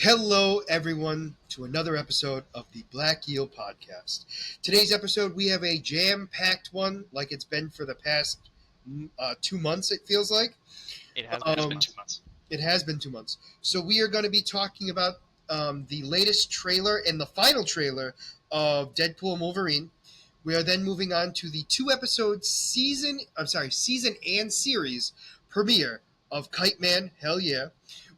Hello, everyone, to another episode of the Black Eel Podcast. Today's episode, we have a jam-packed one, like it's been for the past 2 months. It feels like It has been 2 months. it has been 2 months. So we are going to be talking about the latest trailer and the final trailer of Deadpool and Wolverine. We are then moving on to the two-episode season and series premiere of Kite-Man Hell Yeah.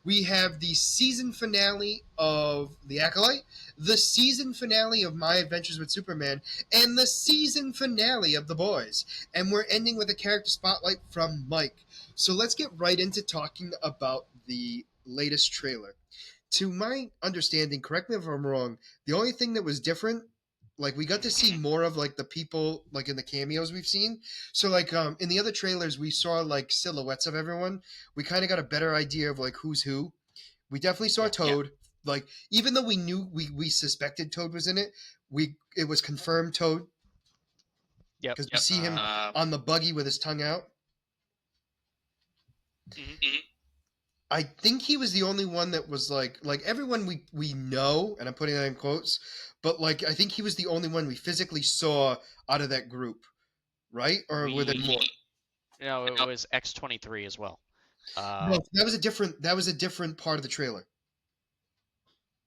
We have the season finale of The Acolyte, the season finale of My Adventures with Superman, and the season finale of The Boys. And we're ending with a character spotlight from Mike. So let's get right into talking about the latest trailer. To my understanding, correct me if I'm wrong, the only thing that was different, like we got to see more of like the people like in the cameos we've seen. So like in the other trailers we saw like silhouettes of everyone. We kind of got a better idea of like who's who. We definitely saw Toad. Like even though we knew we suspected Toad was in it, it was confirmed Toad because we see him on the buggy with his tongue out. Mm-hmm. I think he was the only one that was like everyone we know, and I'm putting that in quotes, but like I think he was the only one we physically saw out of that group, right? Or were there more? No, it was X-23 as well. No, that was a different part of the trailer.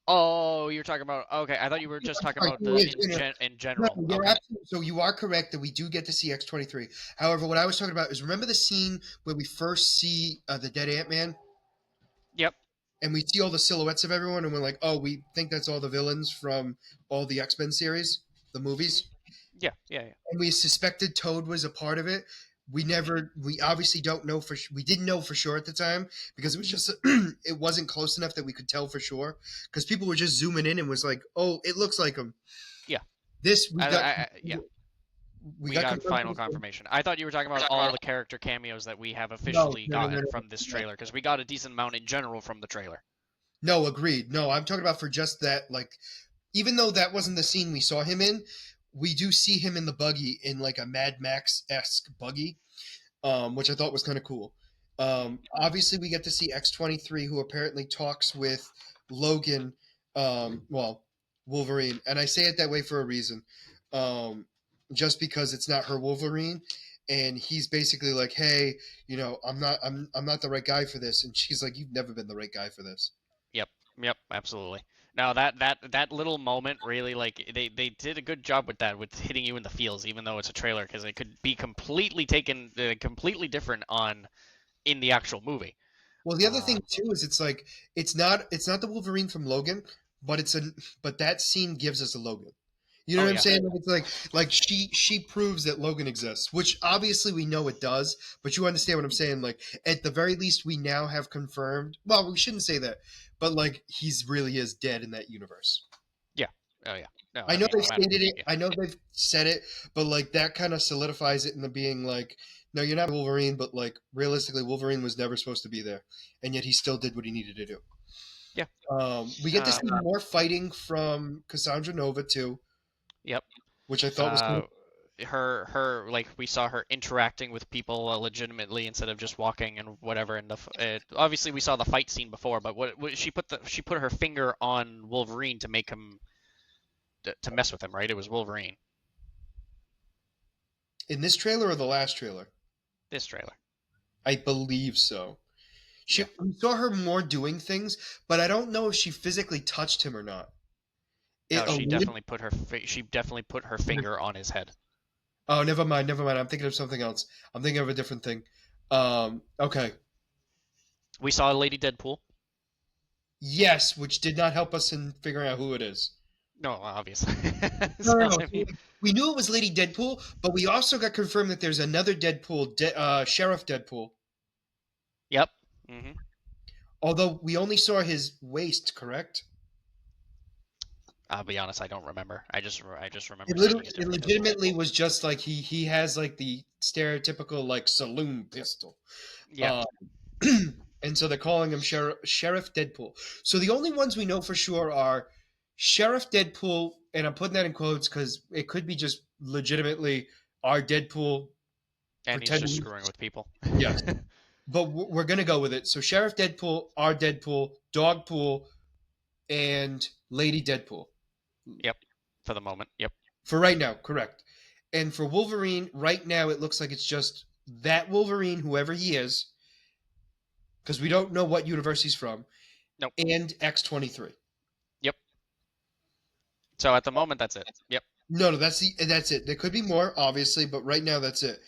Oh, you're talking about... Okay, I thought you were just talking about in general. No, you're absolutely, so you are correct that we do get to see X-23. However, what I was talking about is remember the scene where we first see the dead Ant-Man? Yep. And we see all the silhouettes of everyone, and we're like, oh, we think that's all the villains from all the X-Men series, the movies. Yeah. And we suspected Toad was a part of it. We obviously don't know we didn't know for sure at the time because it was just, it wasn't close enough that we could tell for sure because people were just zooming in and was like, oh, it looks like him. Yeah. We got final confirmation. I thought you were talking about all the character cameos that we have officially gotten from this trailer because we got a decent amount in general from the trailer. No, agreed. No, I'm talking about for just that, like, even though that wasn't the scene we saw him in, we do see him in the buggy in like a Mad Max-esque buggy, which I thought was kind of cool. Obviously, we get to see X-23, who apparently talks with Logan, Wolverine, and I say it that way for a reason, just because it's not her Wolverine, and he's basically like, "Hey, I'm not the right guy for this," and she's like, "You've never been the right guy for this." Yep, absolutely. Now that little moment really, like they did a good job with that, with hitting you in the feels, even though it's a trailer, because it could be completely taken completely different in the actual movie. Well, the other thing too is it's not the Wolverine from Logan, but but that scene gives us a Logan. You know what I'm saying? It's like she proves that Logan exists, which obviously we know it does, but you understand what I'm saying? Like at the very least we now have confirmed, well, we shouldn't say that, but like he's really is dead in that universe. Yeah. Oh yeah. No, I know they've stated it. Yeah. I know they've said it, but like that kind of solidifies it into being like, no, you're not Wolverine, but like realistically, Wolverine was never supposed to be there, and yet he still did what he needed to do. Yeah. We get to see more fighting from Cassandra Nova too. Yep. Which I thought was cool. Her like we saw her interacting with people legitimately instead of just walking and whatever. And obviously we saw the fight scene before, but what she put her finger on Wolverine to make him to mess with him, right? It was Wolverine. In this trailer or the last trailer? This trailer. I believe so. We saw her more doing things, but I don't know if she physically touched him or not. No, she definitely put her finger on his head. Oh, never mind. I'm thinking of something else. I'm thinking of a different thing. Okay. We saw Lady Deadpool. Yes, which did not help us in figuring out who it is. No, obviously. No. We knew it was Lady Deadpool, but we also got confirmed that there's another Deadpool, Sheriff Deadpool. Yep. Mm-hmm. Although we only saw his waist, correct? I'll be honest, I don't remember. I just remember. It legitimately was just like he has like the stereotypical like saloon pistol. Yeah. And so they're calling him Sheriff Deadpool. So the only ones we know for sure are Sheriff Deadpool, and I'm putting that in quotes because it could be just legitimately our Deadpool. And he's just screwing with people. Yes. But we're going to go with it. So Sheriff Deadpool, our Deadpool, Dogpool, and Lady Deadpool. Yep. For the moment. Yep. For right now, correct. And for Wolverine, right now it looks like it's just that Wolverine, whoever he is, because we don't know what universe he's from, Nope. and X-23. Yep. So at the moment, that's it. Yep. No, that's it. There could be more, obviously, but right now that's it.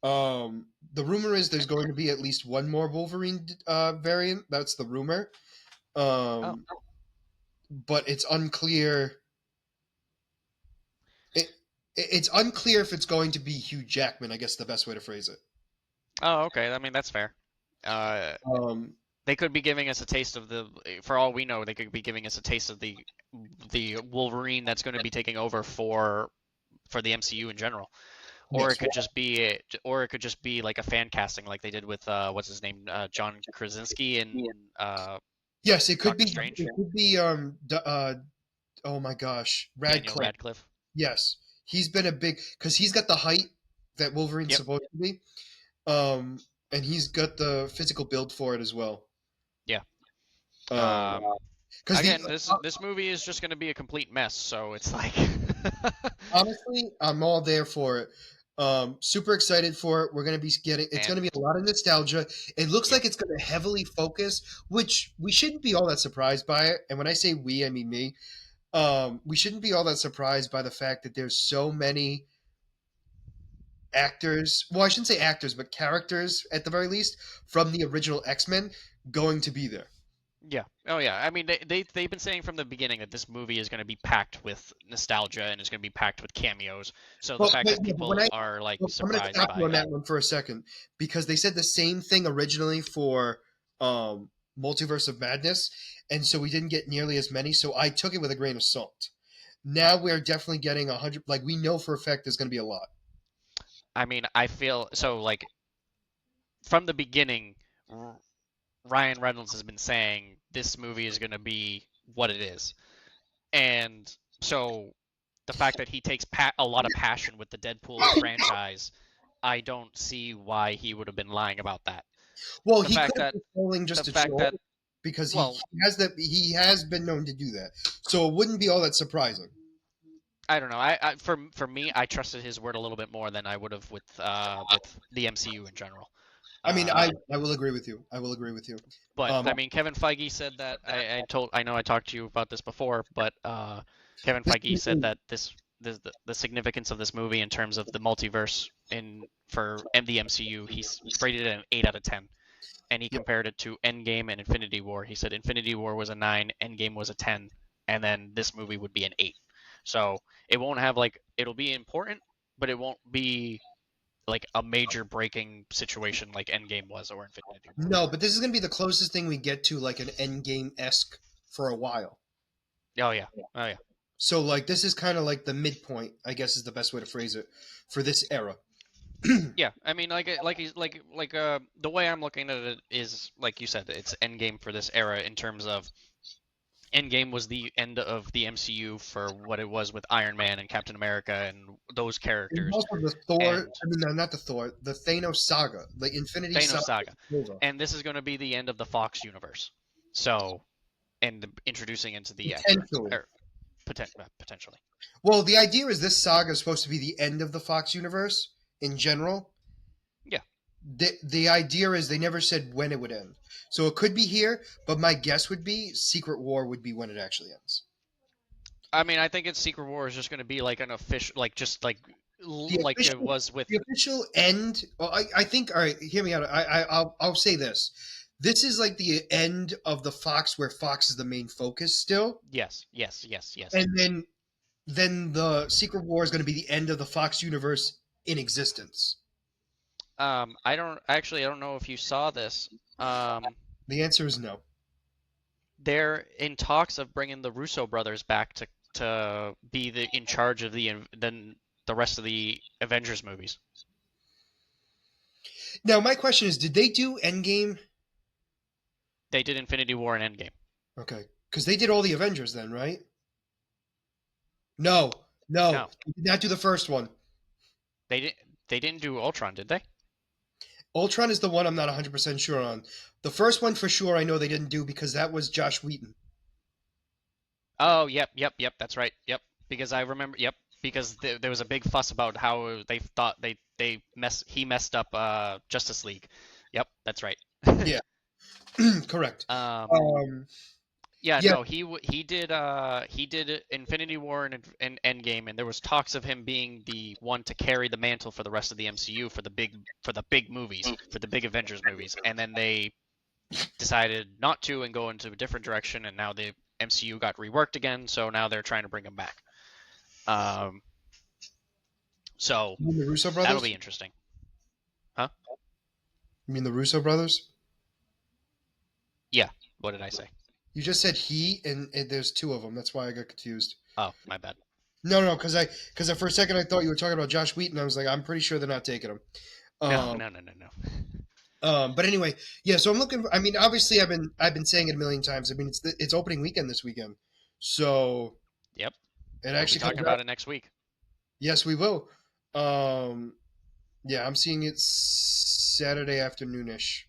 The rumor is there's going to be at least one more Wolverine variant. That's the rumor. Oh. Um, but it's unclear. It, it's unclear if it's going to be Hugh Jackman. I guess the best way to phrase it. Oh, okay. I mean, that's fair. Uh, Um, they could be giving us a taste of the. For all we know, they could be giving us a taste of the Wolverine that's going to be taking over for the MCU in general. Or it yes, could just be, like a fan casting, like they did with what's his name, John Krasinski in yes, it could be. Doctor Strange, It could be. Oh my gosh, Daniel Radcliffe. Radcliffe. Yes, he's been a big because he's got the height that Wolverine's Yep. supposed to be. Um, and he's got the physical build for it as well. Yeah. Um, Um, because the Again, this movie is just going to be a complete mess. So it's like, honestly, I'm all there for it. Super excited for it. We're gonna be getting. It's gonna and be a lot of nostalgia. It looks yeah, like it's gonna heavily focus, which we shouldn't be all that surprised by it. And when I say we, I mean me. We shouldn't be all that surprised by the fact that there's so many actors. Well, I shouldn't say actors, but characters at the very least from the original X-Men going to be there. yeah, oh yeah. I mean, they've been saying from the beginning that this movie is going to be packed with nostalgia and it's going to be packed with cameos. So the Well, fact but, that yeah, but when people are like I'm going to surprised stop you by on it, that one for a second because they said the same thing originally for Multiverse of Madness, and so we didn't get nearly as many. So I took it with a grain of salt. Now we're definitely getting 100. Like we know for a fact there's going to be a lot. I mean, I feel so like from the beginning, Ryan Reynolds has been saying this movie is going to be what it is. And so the fact that he takes a lot of passion with the Deadpool franchise, I don't see why he would have been lying about that. Well, The he could fact have that been trolling the just to fact troll that because well, he has been known to do that. So it wouldn't be all that surprising. I don't know. For me, I trusted his word a little bit more than I would have with the MCU in general. I mean, Uh, I will agree with you. I will agree with you. But Um, I mean, Kevin Feige said that I know I talked to you about this before, but Kevin this Feige said that the significance of this movie in terms of the multiverse in for the MCU, he's rated it an 8 out of 10, and he yeah. compared it to Endgame and Infinity War. He said Infinity War was a 9, Endgame was a 10, and then this movie would be an 8. So it won't have like it'll be important, but it won't be like a major breaking situation like Endgame was or Infinity War. No, but this is going to be the closest thing we get to like an Endgame esque for a while. Oh yeah, oh yeah. So like this is kind of like the midpoint, I guess is the best way to phrase it for this era. Yeah, I mean, the way I'm looking at it is, like you said, it's Endgame for this era in terms of Endgame was the end of the MCU for what it was with Iron Man and Captain America and those And characters, also the Thor, and I mean, no, not the Thor, the Thanos saga, the Infinity Thanos Saga. saga, is over. and this is going to be the end of the Fox universe. So, and introducing into the X-Men, Potentially. or potentially. Well, the idea is this saga is supposed to be the end of the Fox universe in general. Yeah, The idea is they never said when it would end. So it could be here, but my guess would be Secret War would be when it actually ends. I mean, I think it's Secret War is just going to be like an official, like just The like it official, was with. the official end. Well, I think. All right, hear me out. I'll say this. This is like the end of the Fox, where Fox is the main focus still, Yes, yes, yes, yes. and then the Secret War is going to be the end of the Fox universe in existence. I don't know if you saw this. Um, The answer is no. they're in talks of bringing the Russo brothers back to be in charge of the rest of the Avengers movies. Now my question is, did they do Endgame? They did Infinity War and Endgame. Okay, because they did all the Avengers then, right? No, no, No, they did not do the first one. they didn't. They didn't do Ultron, did they? Ultron is the one I'm not 100% sure on. The first one for sure I know they didn't do because that was Josh Wheaton. Oh, yep. That's right. Yep. Because I remember. Yep. Because there was a big fuss about how they thought he messed up Justice League. Yep. That's right. Yeah, correct. um. Um, Yeah. yeah, No. He did Infinity War and Endgame, and there was talks of him being the one to carry the mantle for the rest of the MCU for the big movies, for the big Avengers movies, and then they decided not to and go into a different direction, and now the MCU got reworked again, so now they're trying to bring him back. Um, so you mean the Russo that'll be brothers? interesting, huh? You mean the Russo brothers? Yeah. What did I say? You just said he, and there's two of them. That's why I got confused. Oh, my bad. No, no, because for a second I thought you were talking about Josh Wheaton. I was like, I'm pretty sure they're not taking him. No, Um, no. but anyway, yeah. So I'm looking. I mean, obviously, I've been saying it a million times. I mean, it's opening weekend this weekend, so Yep. it We'll be actually talking comes out. about it next week. Yes, we will. Um, yeah, I'm seeing it Saturday afternoonish.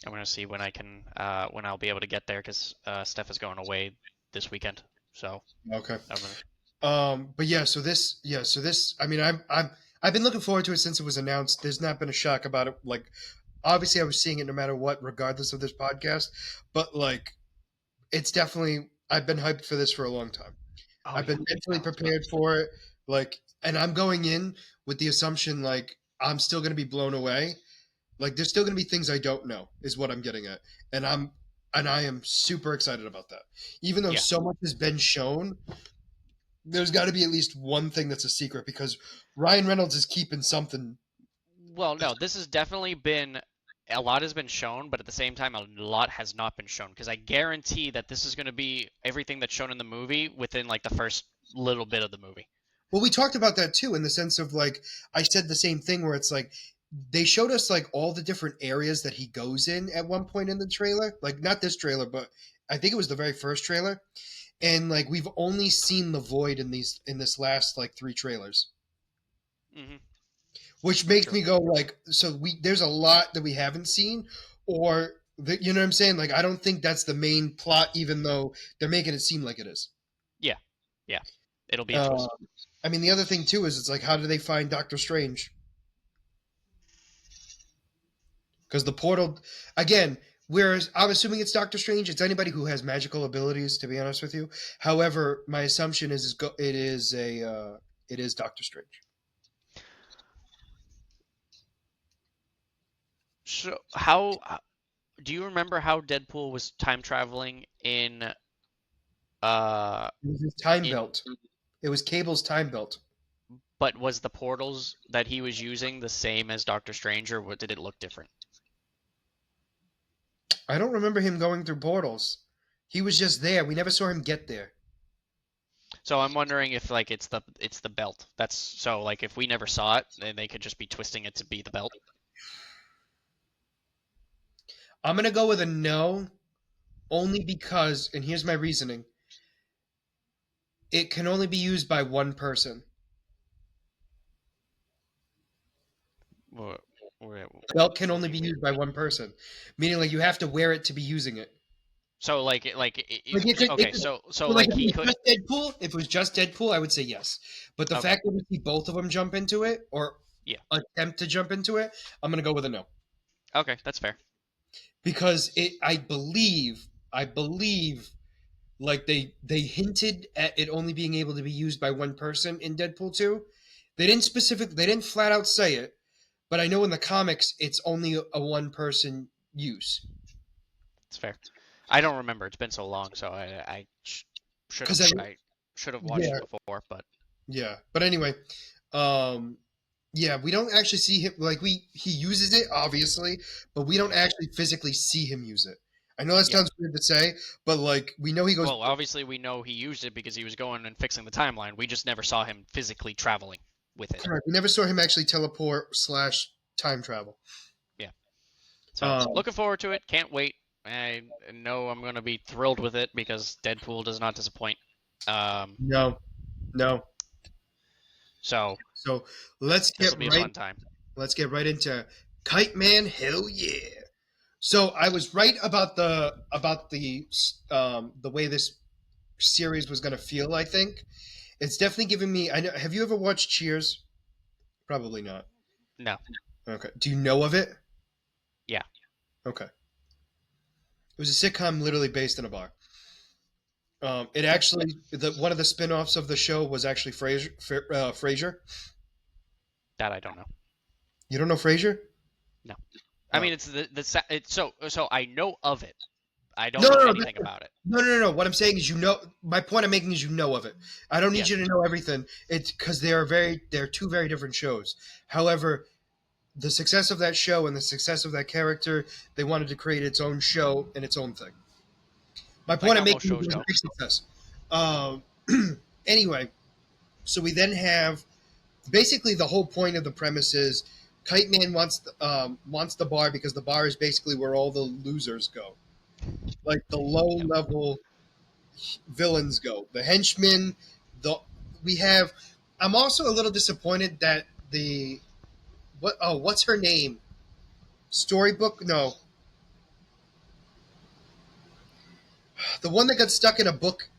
I'm gonna see when I can, when I'll be able to get there, because Steph is going away this weekend. So Okay. I'm gonna. But yeah, so this. I mean, I've been looking forward to it since it was announced. There's not been a shock about it. Like, obviously, I was seeing it no matter what, regardless of this podcast. But like, it's definitely. I've been hyped for this for a long time. Oh I've yeah. been mentally No, it's been. prepared for it. Like, and I'm going in with the assumption like I'm still going to be blown away. Like, there's still going to be things I don't know, is what I'm getting at, and I am super excited about that. Even though Yeah. so much has been shown, there's got to be at least one thing that's a secret because Ryan Reynolds is keeping something. Well, no, this has definitely been a lot has been shown, but at the same time, a lot has not been shown. Because I guarantee that this is going to be everything that's shown in the movie within like the first little bit of the movie. Well, we talked about that too, in the sense of like I said the same thing where it's like they showed us like all the different areas that he goes in at one point in the trailer. Like not this trailer, but I think it was the very first trailer. And like we've only seen the void in this last like three trailers, Hmm. which makes True. me go like, so we there's a lot that we haven't seen, or you know what I'm saying? Like I don't think that's the main plot, even though they're making it seem like it is. Yeah. Yeah. It'll be a Uh, twist. I mean, the other thing too is it's like, how do they find Doctor Strange? Because the portal, again, whereas I'm assuming it's Doctor Strange, it's anybody who has magical abilities. To be honest with you, however, my assumption it is Doctor Strange. So, how do you remember how Deadpool was time traveling uh It was his time in belt. It was Cable's time belt. but was the portals that he was using the same as Doctor Strange, or what, did it look different? I don't remember him going through portals. He was just there. We never saw him get there. So I'm wondering if like it's the belt. That's so like if we never saw it, then they could just be twisting it to be the belt. I'm gonna go with a no, only because, and here's my reasoning: it can only be used by one person. What, what, Belt can what only do you be mean? used by one person, meaning like you have to wear it to be using it. So Like okay, so so like like if it he was could. just Deadpool, if it was just Deadpool, I would say yes. But the Okay, fact that we see both of them jump into it or yeah, attempt to jump into it, I'm gonna go with a no okay, that's fair. because I believe like they hinted at it only being able to be used by one person in Deadpool 2. They didn't flat out say it, but I know in the comics it's only a one person use. It's fair. I don't remember. It's been so long, so should have Because I should have watched yeah, it before, but yeah. But anyway, um, yeah, we don't actually see him like he uses it obviously, but we don't mhm, actually physically see him use it. I know that yeah. sounds weird to say, but like we know he goes. Well, obviously we know he used it because he was going and fixing the timeline. We just never saw him physically traveling with it. Correct. We never saw him actually teleport slash time travel. Yeah. So Um, looking forward to it. Can't wait. I know I'm gonna be thrilled with it because Deadpool does not disappoint. Um, no, no. so So let's this get will be a right fun time. let's get right into Kite-Man Hell Yeah. So I was right about the way this series was going to feel. I think it's definitely giving me. I know. Have you ever watched Cheers? Probably not. No. Okay. Do you know of it? Yeah. Okay. It was a sitcom literally based in a bar. It Okay. actually one of the spin-offs of the show was actually Frasier. That I don't know. You don't know Frasier? No. I Oh. mean, it's it's so I know of it. I don't No, know no, no, anything about it. no. What I'm saying is, My point I'm making is, you know of it. I don't need you Yes. to know everything. It's because they're two very different shows. However, the success of that show and the success of that character, they wanted to create its own show and its own thing. My Like point I'm how most making is, it shows was a go. big success. Um, anyway, so we then have basically the whole point of the premise is Kite Man wants the bar because the bar is basically where all the losers go, like the low Yep. level villains go. The henchmen, the we have. I'm also a little disappointed that the what's her name? Storybook? No, the one that got stuck in a book.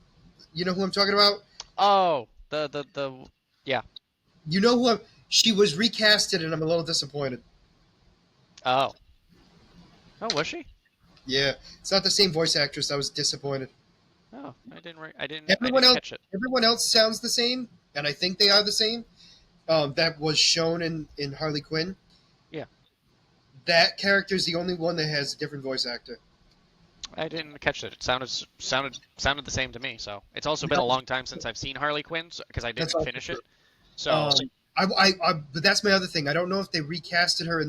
You know who I'm talking about? Oh, yeah. You know who she was recasted, and I'm a little disappointed. Oh. Oh, was she? Yeah, it's not the same voice actress. I was disappointed. Oh, I Everyone didn't else, catch it. everyone else sounds the same, and I think they are the same. That was shown in Harley Quinn. Yeah. That character is the only one that has a different voice actor. I didn't catch it. It sounded the same to me. So it's also been a long time since I've seen Harley Quinn because I That's didn't also finish true. it. So Um, but that's my other thing. I don't know if they recasted her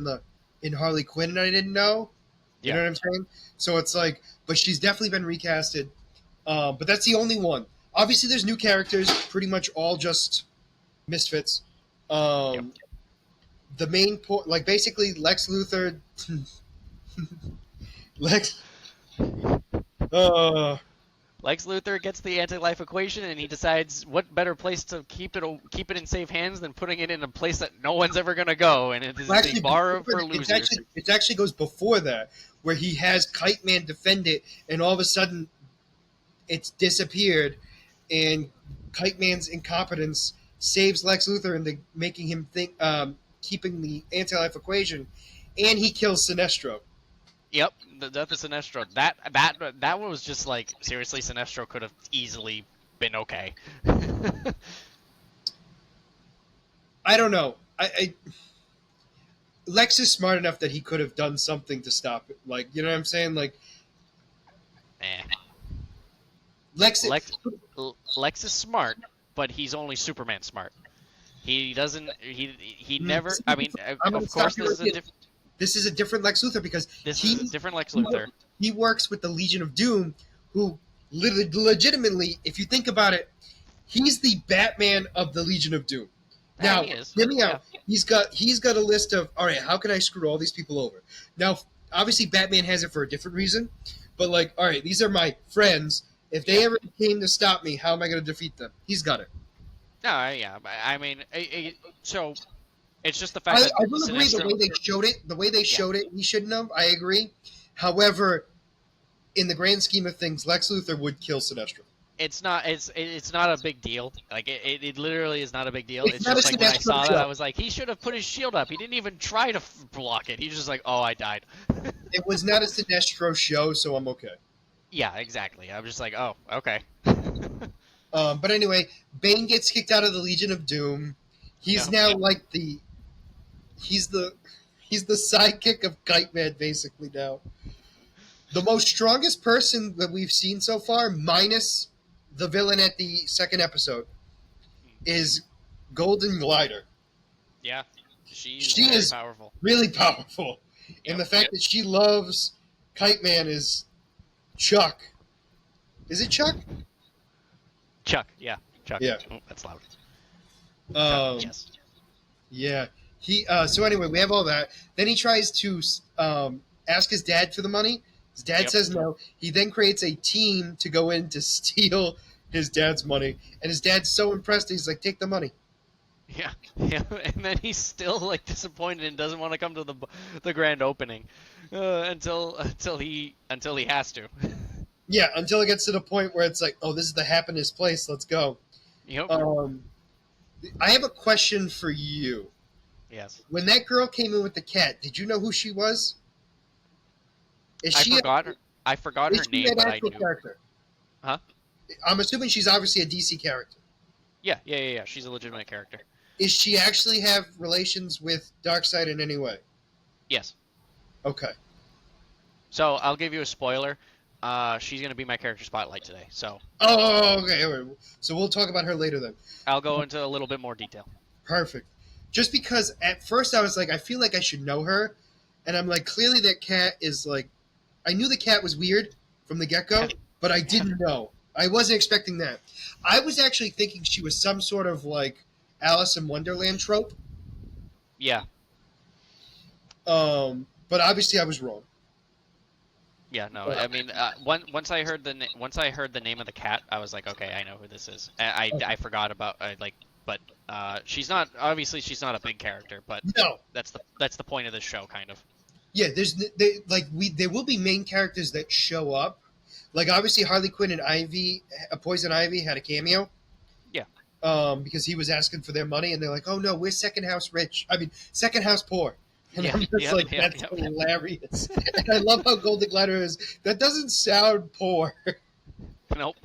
in Harley Quinn, and I didn't know. You yeah, know what I'm saying? So it's like, but she's definitely been recasted. But that's the only one. Obviously, there's new characters, pretty much all just misfits. yep. Um, the main point, like basically Lex Luthor, Lex. Uh, Lex Luthor gets the anti-life equation, and he decides what better place to keep it in safe hands than putting it in a place that no one's ever gonna go, and it is well, the actually, bar before for that, losers. it actually goes before that, where he has Kite Man defend it, and all of a sudden it's disappeared, and Kite Man's incompetence saves Lex Luthor into making him think, keeping the anti-life equation, and he kills Sinestro. Yep, the death of Sinestro. That one was just like seriously, Sinestro could have easily been okay. I don't know. Lex is smart enough that he could have done something to stop it. Like, you know what I'm saying? Like, Eh. Lex. Lex Lex is smart, but he's only Superman smart. He doesn't. He never. I mean, I'm going to of stop course, you right here. This is a different Lex Luthor because this is a he different Lex he, Luthor. he works with the Legion of Doom, who legitimately, if you think about it, he's the Batman of the Legion of Doom. Yeah, Now, he is. hear me Yeah. out. He's got a list of, all right, how can I screw all these people over? Now, obviously, Batman has it for a different reason, but like, all right, these are my friends. If they Yeah. ever came to stop me, how am I going to defeat them? He's got it. No, yeah. I mean, so it's just the I, fact that I will agree the Sinestro. way they showed it. The way they Yeah. showed it, he shouldn't have. I agree. However, in the grand scheme of things, Lex Luthor would kill Sinestro. It's not a big deal. Like it literally is not a big deal. It's It's not a just like when I Sinestro saw that, I show. was like, he should have put his shield up. He didn't even try to block it. He's just like, oh, I died. It was not a Sinestro show, so I'm okay. Yeah, exactly. I'm just like, oh, okay. But anyway, Bane gets kicked out of the Legion of Doom. He's Yeah. now like he's the he's the sidekick of Kite Man basically now. The most strongest person that we've seen so far, minus the villain at the second episode, is Golden Glider. Yeah. She's She very is powerful. really powerful. And Yep. the fact that she loves Kite Man is Chuck. Is it Chuck? Chuck. Yeah. Chuck. Yeah. Oh, that's loud. Chuck. Um, Yes. yeah. He. So anyway, we have all that. Then he tries to ask his dad for the money. His dad Yep. says no. He then creates a team to go in to steal his dad's money, and his dad's so impressed. He's like, "Take the money." Yeah. Yeah. And then he's still like disappointed and doesn't want to come to the grand opening until he has to. Yeah, until it gets to the point where it's like, oh, this is the happiest place. Let's go. Yep. Um, I have a question for you. Yes. When that girl came in with the cat, did you know who she was? Is I she a, forgot her. I forgot is her she name, an but I actual knew. character? Huh? I'm assuming she's obviously a DC character. Yeah. She's a legitimate character. Is she actually have relations with Darkseid in any way? Yes. Okay. So I'll give you a spoiler. She's gonna be my character spotlight today. So Oh, okay. All right. So we'll talk about her later then. I'll go into a little bit more detail. Perfect. Just because at first I was like, I feel like I should know her, and I'm like, clearly that cat is like, I knew the cat was weird from the get go, but I didn't know. I wasn't expecting that. I was actually thinking she was some sort of like Alice in Wonderland trope. Yeah. But obviously I was wrong. Yeah. No. Uh, I mean, once I heard once I heard the name of the cat, I was like, okay, I know who this is. I forgot about but she's not obviously she's not a big character, but no. that's the point of this show, kind of. Yeah, there will be main characters that show up. Like obviously Harley Quinn and Ivy, Poison Ivy had a cameo. Yeah. Because he was asking for their money, and they're like, "Oh no, we're second house rich. I mean, second house poor." And Yeah. I'm just like, "That's hilarious." And I love how Golden Glider is. That doesn't sound poor. Nope.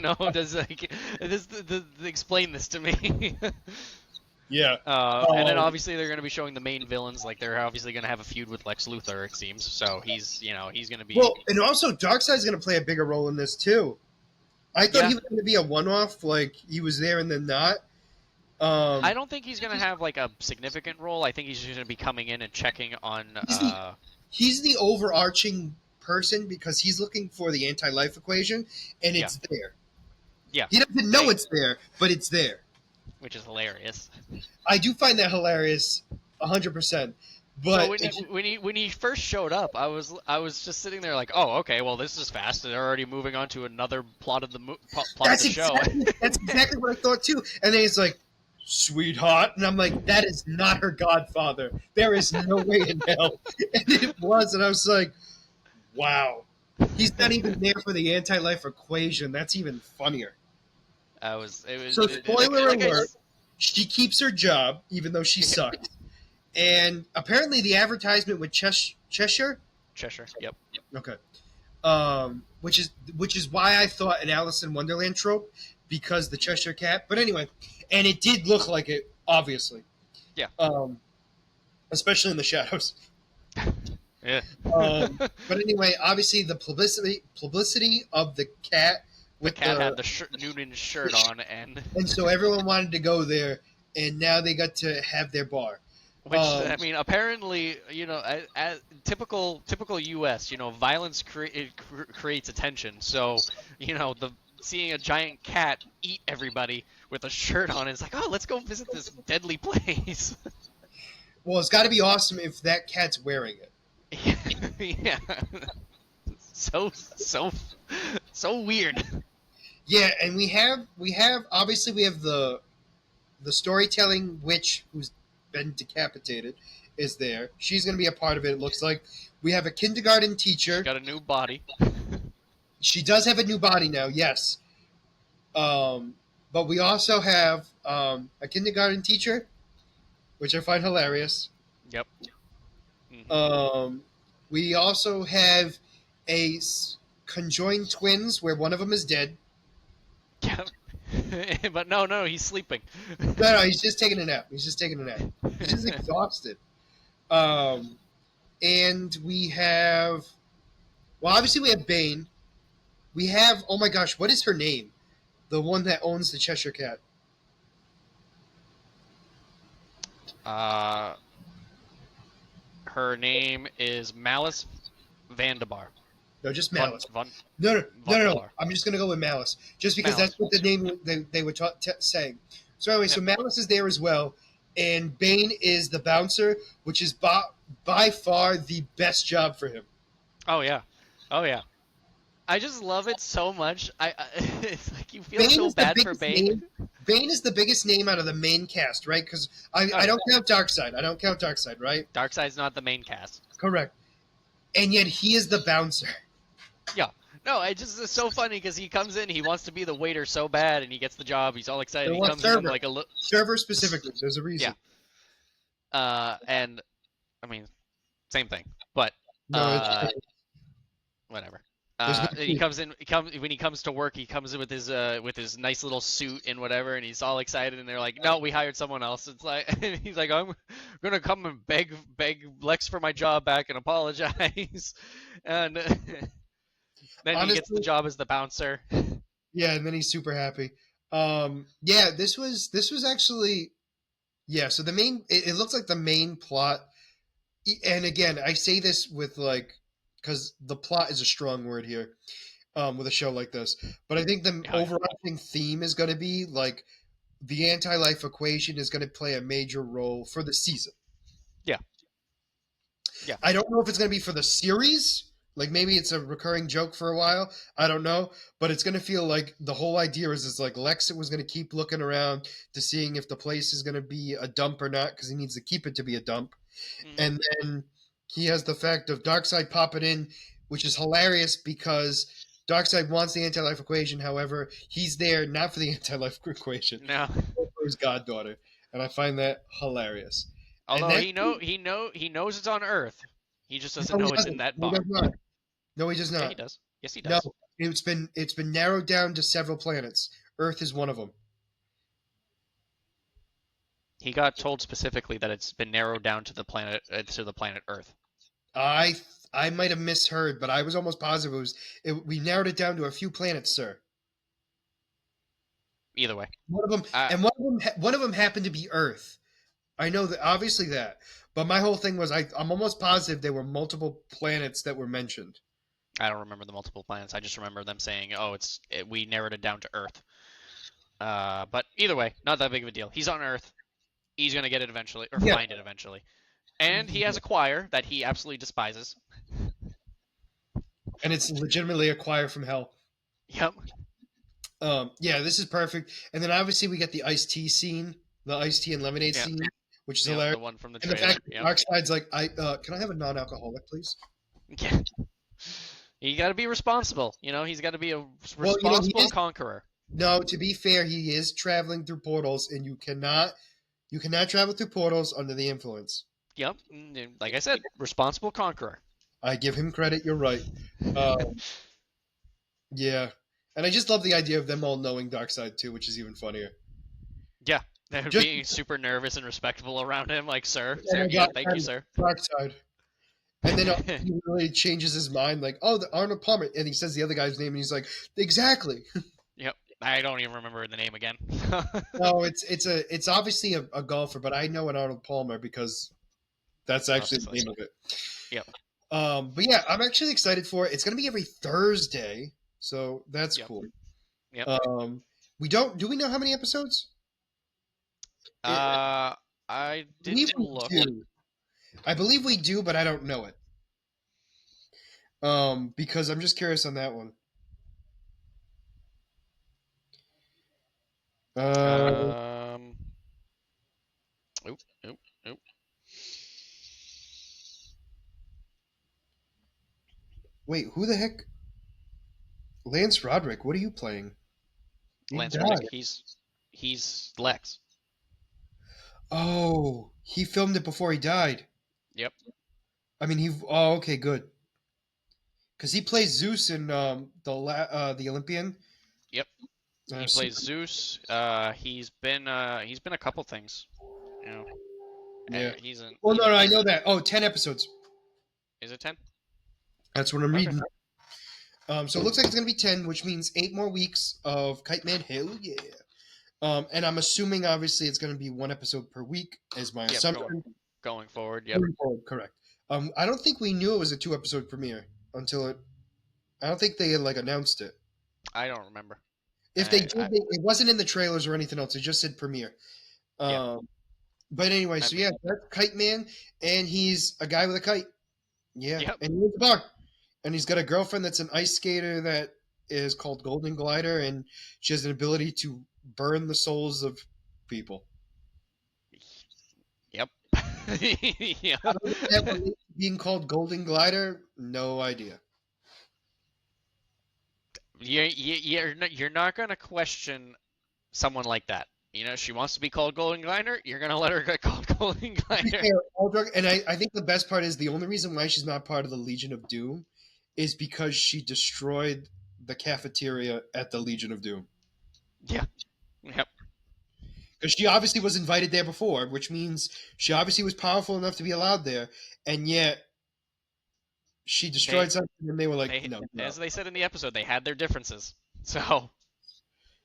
No. Does like explain this to me? Yeah. And then obviously they're going to be showing the main villains. Like they're obviously going to have a feud with Lex Luthor, it seems. So he's going to be. Well, and also Darkseid's going to play a bigger role in this too. I thought Yeah. he was going to be a one-off, like he was there and then not. I don't think he's going to have like a significant role. I think he's just going to be coming in and checking on. He's the overarching person because he's looking for the anti-life equation, and it's there. Yeah. He doesn't know it's there, but it's there. Which is hilarious. I do find that hilarious, 100%. But so when he first showed up, I was just sitting there like, oh, okay, well this is fast. They're already moving on to another plot of the show. That's exactly what I thought too. And then he's like, "Sweetheart," and I'm like, "That is not her godfather. There is no way in hell." And it was, and I was like, "Wow, he's not even there for the anti-life equation. That's even funnier." So spoiler alert: she keeps her job even though she sucks. And apparently the advertisement with Cheshire. Yep. Okay. Which is why I thought an Alice in Wonderland trope, because the Cheshire Cat. But anyway, and it did look like it, obviously. Yeah. Especially in the shadows. Yeah. But anyway, obviously the publicity of the cat. The cat had the Noonan shirt on, and so everyone wanted to go there, and now they got to have their bar. Which I mean, apparently, as typical U.S., violence creates attention. So, seeing a giant cat eat everybody with a shirt on is like, oh, let's go visit this deadly place. Well, it's got to be awesome if that cat's wearing it. Yeah. So weird. Yeah, and we have obviously we have the storytelling witch who's been decapitated is there. She's going to be a part of it. It looks like we have a kindergarten teacher. She's got a new body. She does have a new body now, yes. But we also have a kindergarten teacher, which I find hilarious. Yep. Mm-hmm. We also have conjoined twins where one of them is dead. Yep. But no, he's sleeping. No, he's just taking a nap. He's just exhausted. And we have, well, obviously we have Bane. We have, oh my gosh, what is her name? The one that owns the Cheshire Cat. Her name is Malice Vandebar. No, just Malice. No. I'm just going to go with Malice. Just because Malice. That's what the name they were saying. So anyway, so Malice is there as well. And Bane is the bouncer, which is by far the best job for him. Oh, yeah. I just love it so much. It's like you feel Bane so bad for Bane. Bane is the biggest name out of the main cast, right? Because I don't count Darkseid, right? Darkseid's not the main cast. Correct. And yet he is the bouncer. Yeah. No, it's so funny because he comes in, he wants to be the waiter so bad, and he gets the job. He's all They excited. He want comes in server. like a Server specifically. There's a yeah. reason. And I mean, same thing, but No, it's uh, whatever. there's no He truth. comes in. When he comes to work, he comes in with his nice little suit and whatever, and he's all excited. And they're like, "No, we hired someone else." It's like, and he's like, "I'm gonna come and beg Lex for my job back and apologize," and then he gets the Honestly, job as the bouncer. yeah, and then he's super happy. Yeah, this was actually yeah. So the main it looks like the main plot, and again, I say this with like because the plot is a strong word here. With a show like this, but I think the Oh yeah, overarching theme is going to be like the anti-life equation is going to play a major role for the season. yeah, yeah. I don't know if it's going to be for the series. Like maybe it's a recurring joke for a while. I don't know, but it's going to feel like the whole idea is like Lex was going to keep looking around to seeing if the place is going to be a dump or not because he needs to keep it to be a dump. Hmm. And then he has the fact of Darkseid popping in, which is hilarious because Darkseid wants the anti-life equation. However, he's there not for the anti-life equation, No, but for his goddaughter, and I find that hilarious. And although then he knows it's on Earth, he just doesn't no, he know it's in doesn't. that No, he does bar. not. No, he does Yeah, he not. does. Yes, he No, does. it's been narrowed down to several planets. Earth is one of them. He got told specifically that it's been narrowed down to the planet Earth. I I might have misheard, but I was almost positive we narrowed it down to a few planets, sir. Either way, One of them, uh, and one of them happened to be Earth. I know that obviously that, but my whole thing was I'm almost positive there were multiple planets that were mentioned. I don't remember the multiple planets. I just remember them saying, "Oh, we narrowed it down to Earth." But either way, not that big of a deal. He's on Earth. He's gonna get it eventually, or Yeah, find it eventually. And he has a choir that he absolutely despises. and it's legitimately a choir from hell. Yep. Yeah, this is perfect. And then obviously we get the iced tea scene, the iced tea and lemonade Yep. scene, which is Yep. hilarious. The one from the And the trailer. fact that Yep. Darkseid's like, can I have a non-alcoholic, please? Yeah. You got to be responsible. He's got to be a Well, he responsible is. conqueror. No, to be fair, he is traveling through portals, and you cannot travel through portals under the influence. Yep. Like I said, responsible conqueror. I give him credit. You're right. Um, yeah, and I just love the idea of them all knowing Darkseid too, which is even funnier. Yeah. They're Just being super nervous and respectful around him, like, sir, oh sir, my yeah, god, thank you, sir. Darkseid, and then he really changes his mind, like, oh, the Arnold Palmer, and he says the other guy's name, and he's like, exactly. Yep. I don't even remember the name again. No, it's obviously a golfer, but I know an Arnold Palmer because that's actually the Obviously. name of it. Yep. But yeah, I'm actually excited for it. It's going to be every Thursday, so that's Yep. cool. Yep. We don't. Do we know how many episodes? It, I I believe didn't we look. do. I believe we do, but I don't know it. Because I'm just curious on that one. Uh, Um. Oop. Oop. Oop. wait, who the heck? Lance Roderick. What are you playing? He Lance Reddick. died. He's Lex. Oh, he filmed it before he died. Yep. I mean, he. Oh, okay, good. Because he plays Zeus in the Olympian. Yep. He So plays Zeus. He's been a couple things. You know. yeah. He's in. Oh no, no, I know that. Oh, 10 episodes. Is it 10? That's what I'm Okay. reading. So it looks like it's gonna be 10, which means 8 more weeks of Kite-Man Hell Yeah. And I'm assuming obviously it's gonna be one episode per week, is my Yep. assumption. Going forward. Yep. Going forward, correct. I don't think we knew it was a 2 episode premiere until it. I don't think they had like announced it. I don't remember. If they I. did, I it wasn't in the trailers or anything else. It just said premiere. yeah. Um, but anyway, I so mean. yeah, that's Kite Man, and he's a guy with a kite. Yeah, Yep. and he owns a bar, and he's got a girlfriend that's an ice skater that is called Golden Glider, and she has an ability to burn the souls of people. Yep. Yeah. How does that relate to being called Golden Glider? No idea. You're not gonna question someone like that. You know, she wants to be called Golden Glider. You're gonna let her get called Golden To be Glider. fair, and I think the best part is the only reason why she's not part of the Legion of Doom is because she destroyed the cafeteria at the Legion of Doom. Yeah. Yep. Because she obviously was invited there before, which means she obviously was powerful enough to be allowed there, and yet she They destroyed something, and they were like, they "No, no, as they said in the episode, they had their differences. So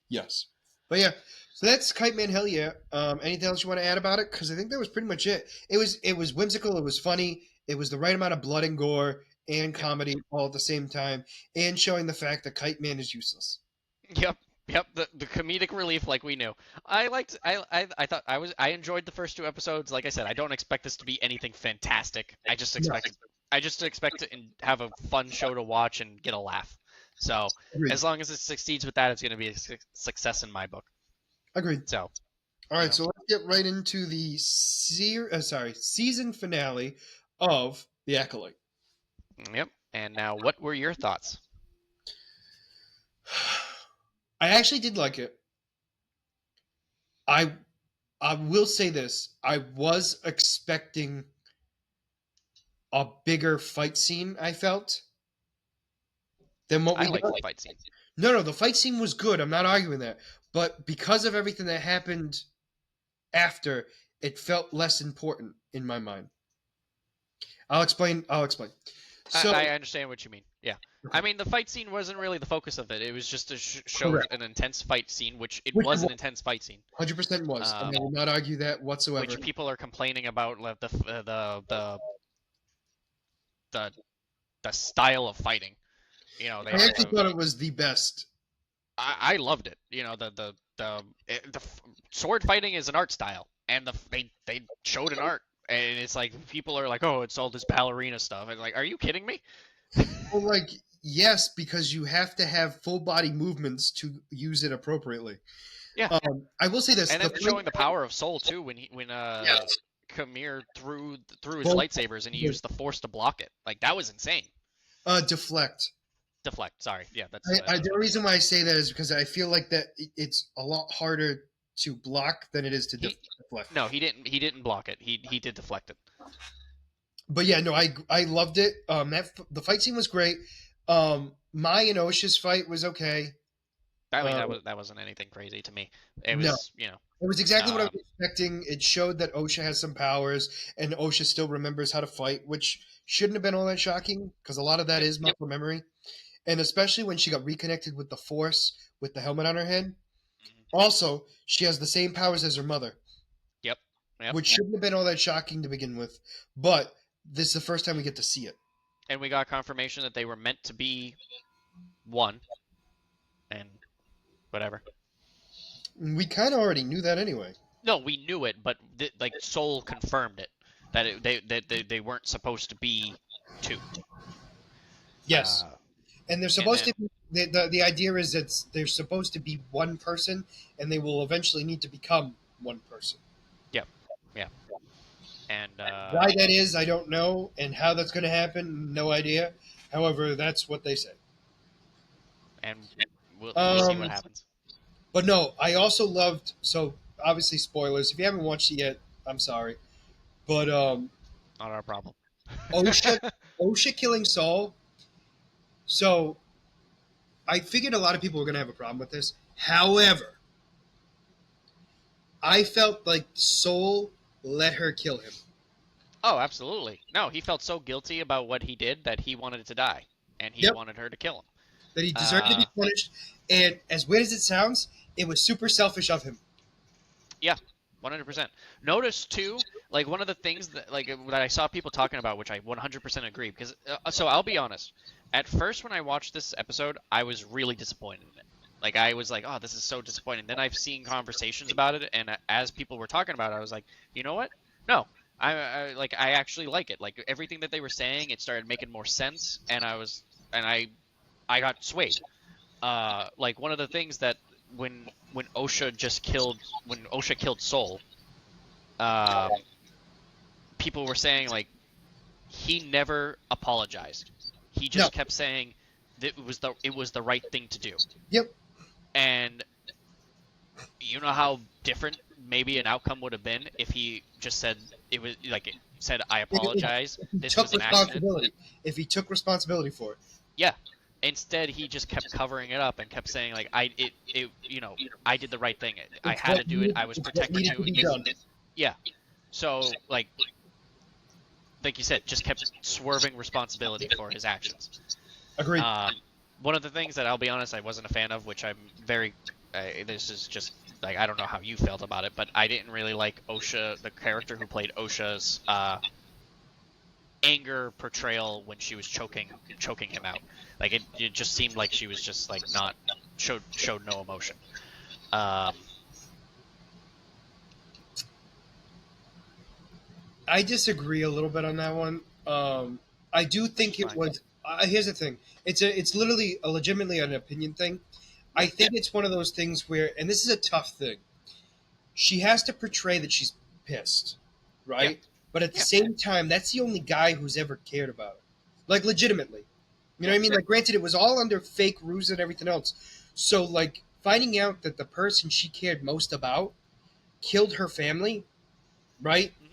yes." But yeah, so that's Kite-Man Hell Yeah. Anything else you want to add about it? Because I think that was pretty much it. It was whimsical. It was funny. It was the right amount of blood and gore and yep. comedy all at the same time, and showing the fact that Kite Man is useless. Yep. Yep, the comedic relief like we knew. I enjoyed the first two episodes. Like I said, I don't expect this to be anything fantastic. No, I just expect to have a fun show to watch and get a laugh. So, agreed. as long as it succeeds with that, it's going to be a success in my book. Agreed. So, All you right, know. so let's get right into the season finale of The Acolyte. Yep. And now what were your thoughts? I actually did like it. I I will say this: I was expecting a bigger fight scene. I felt than what I we got. liked the fight scene. No, no, the fight scene was good. I'm not arguing that, but because of everything that happened after, it felt less important in my mind. I'll explain. I'll explain. So, I understand what you mean. Yeah. okay, I mean, the fight scene wasn't really the focus of it. It was just to show correct. an intense fight scene, which it Which was an intense fight scene. 100% was, and I Um, will not argue that whatsoever. which people are complaining about, like, the the style of fighting. You know, I actually thought it was the best. I loved it. You know, sword fighting is an art style, and they showed an art, and it's like people are like, oh, it's all this ballerina stuff, and like, are you kidding me? Well, like, yes, because you have to have full body movements to use it appropriately. Yeah, I will say this: and then showing the power of Soul too when yes, Kamir threw his both lightsabers and he used the Force to block it. Like that was insane. deflect. Deflect. Sorry. Yeah, The reason why I say that is because I feel like that it's a lot harder to block than it is to he deflect. no he didn't block it. He did deflect it. But yeah, no, I loved it. The fight scene was great. Mai and Osha's fight was okay. I mean Uh, that wasn't anything crazy to me. It no, was it was exactly what I um, was expecting. It showed that Osha has some powers, and Osha still remembers how to fight, which shouldn't have been all that shocking because a lot of that yep is muscle memory. And especially when she got reconnected with the Force with the helmet on her head. mhm, Also, she has the same powers as her mother, yep yep. which shouldn't have been all that shocking to begin with. But this is the first time we get to see it. And we got confirmation that they were meant to be one and whatever. We kind of already knew that anyway. No, we knew it, but like Soul confirmed it that they weren't supposed to be two. Yes, Uh, and they're and supposed then to be. The idea is that they're supposed to be one person, and they will eventually need to become one person. yep yeah and Why that is, I don't know, and how that's going to happen, no idea. However, that's what they say. and we'll see what Um, happens. but no, I also loved. So obviously, spoilers. If you haven't watched it yet, I'm sorry, but Not our problem. OSHA OSHA killing Saul. So I figured a lot of people were going to have a problem with this. However, I felt like Soul let her kill him. Oh, absolutely. No, he felt so guilty about what he did that he wanted to die, and he Yep, wanted her to kill him. that he deserved to Uh, be punished. And as weird as it sounds, it was super selfish of him. yeah, 100%. Notice too, like one of the things that I saw people talking about, which I 100% agree, because so I'll be honest. At first, when I watched this episode, I was really disappointed in it. Like I was like, oh, this is so disappointing. Then I've seen conversations about it, and as people were talking about it, I was like, you know what? No, I actually like it. Like everything that they were saying, it started making more sense, and I got swayed. Like one of the things that when Osha killed Soul, um, people were saying like he never apologized. He No, just kept saying, it was the right thing to do. Yep. And you know how different maybe an outcome would have been if he just said it was like it said, I apologize. If he This took was an accident. responsibility, if he took responsibility for it. Yeah. Instead, he just kept covering it up and kept saying like I did the right thing. I had to do it. I was It's what protecting needed to you. be done. Yeah. So like you said, just kept swerving responsibility for his actions. Agreed. One of the things that I'll be honest, I wasn't a fan of, which I'm very. This is just like I don't know how you felt about it, but I didn't really like OSHA, the character who played OSHA's anger portrayal when she was choking him out. Like it just seemed like she was just like not showed no emotion. I disagree a little bit on that one. I do think it Fine. was. Here's the thing. It's literally a legitimately an opinion thing. I think it's one of those things where, and this is a tough thing. She has to portray that she's pissed, Yeah. right? But at the Yeah. same time, that's the only guy who's ever cared about her, like legitimately. You know what I mean? Like, granted, it was all under fake ruse and everything else. So, like, finding out that the person she cared most about killed her family, right? Mhm.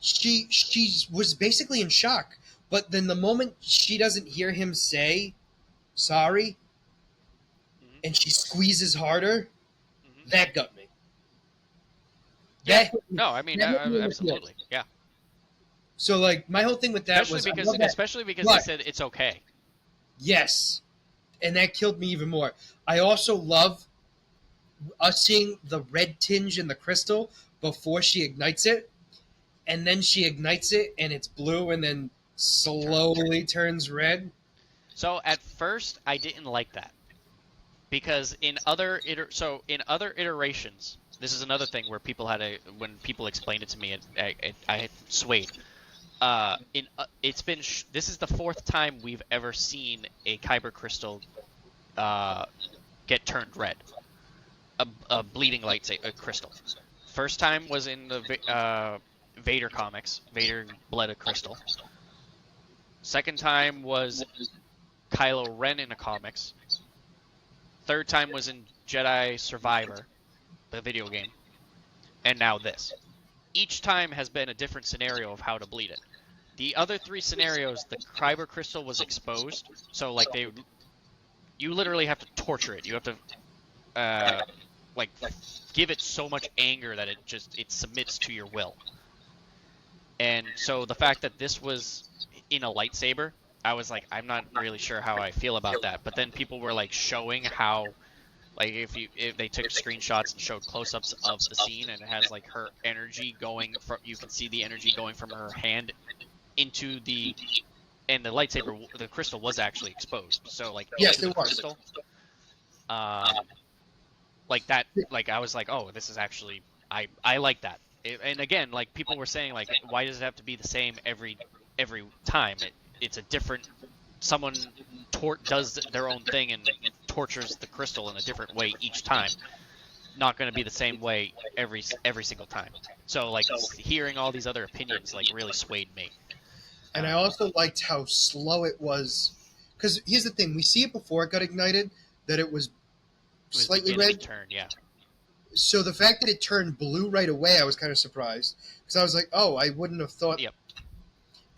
She was basically in shock. But then the moment she doesn't hear him say sorry, Mhm. and she squeezes harder, Mhm. that got me. Yeah. That hit me. No, I mean That hit me in the feels. absolutely. Yeah. So, like, my whole thing with that was, I love that. Especially because he But said it's okay. yes, and that killed me even more. I also love us seeing the red tinge in the crystal before she ignites it, and then she ignites it and it's blue, and then slowly turns red. So at first I didn't like that because in other iterations, this is another thing where people had a when people explained it to me, I had swayed. This is the fourth time we've ever seen a kyber crystal uh, get turned red, a bleeding light crystal. First time was in the Vader comics. Vader bled a crystal. Second time was Kylo Ren in the comics. Third time was in Jedi Survivor, the video game, and now this. Each time has been a different scenario of how to bleed it. The other three scenarios, the kyber crystal was exposed, so like you literally have to torture it. You have to like give it so much anger that it submits to your will. And so the fact that this was in a lightsaber, I was like, I'm not really sure how I feel about that. But then people were like showing how, like, if they took screenshots and showed close-ups of the scene, and it has like her energy going from, you can see the energy going from her hand into and the lightsaber, the crystal was actually exposed. So like Yes, into the it was. crystal, like that, like I was like, oh, this is actually, I like that. And again, like people were saying, like, why does it have to be the same every time? It's a different someone does their own thing and tortures the crystal in a different way each time. Not going to be the same way every single time. So like hearing all these other opinions like really swayed me. And I also liked how slow it was. Because here's the thing: we see it before it got ignited, that it was It was slightly beginning to red. turn, yeah. So the fact that it turned blue right away, I was kind of surprised, because I was like, "Oh, I wouldn't have thought." Yep.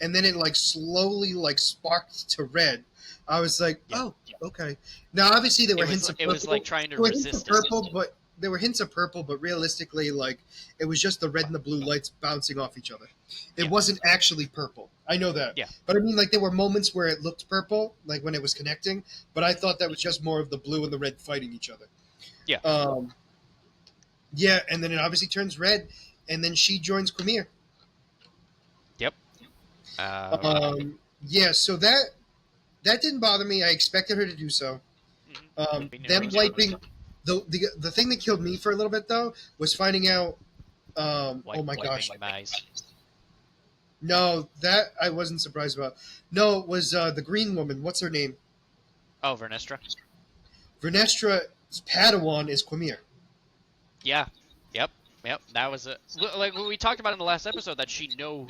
And then it like slowly like sparked to red. I was like, Yeah. "Oh, okay." Now, obviously, there were hints of It purple. was like trying to There were hints of resist it. purple, but there were hints of purple, but realistically, like it was just the red and the blue lights bouncing off each other. It Yeah. wasn't actually purple. I know that. Yeah. But I mean, like there were moments where it looked purple, like when it was connecting. But I thought that was just more of the blue and the red fighting each other. Yeah. Yeah, and then it obviously turns red, and then she joins Quamir. Yep. Yeah, so that didn't bother me. I expected her to do so. Flipping your Them rose wiping colors. the thing that killed me for a little bit though was finding out. Oh my gosh, Wiping eyes. no, that I wasn't surprised about. No, it was the green woman. What's her name? Oh, Vernestra. Vernestra's Padawan is Quamir. Yeah. Yep. Yep. That was like what we talked about in the last episode, that she knew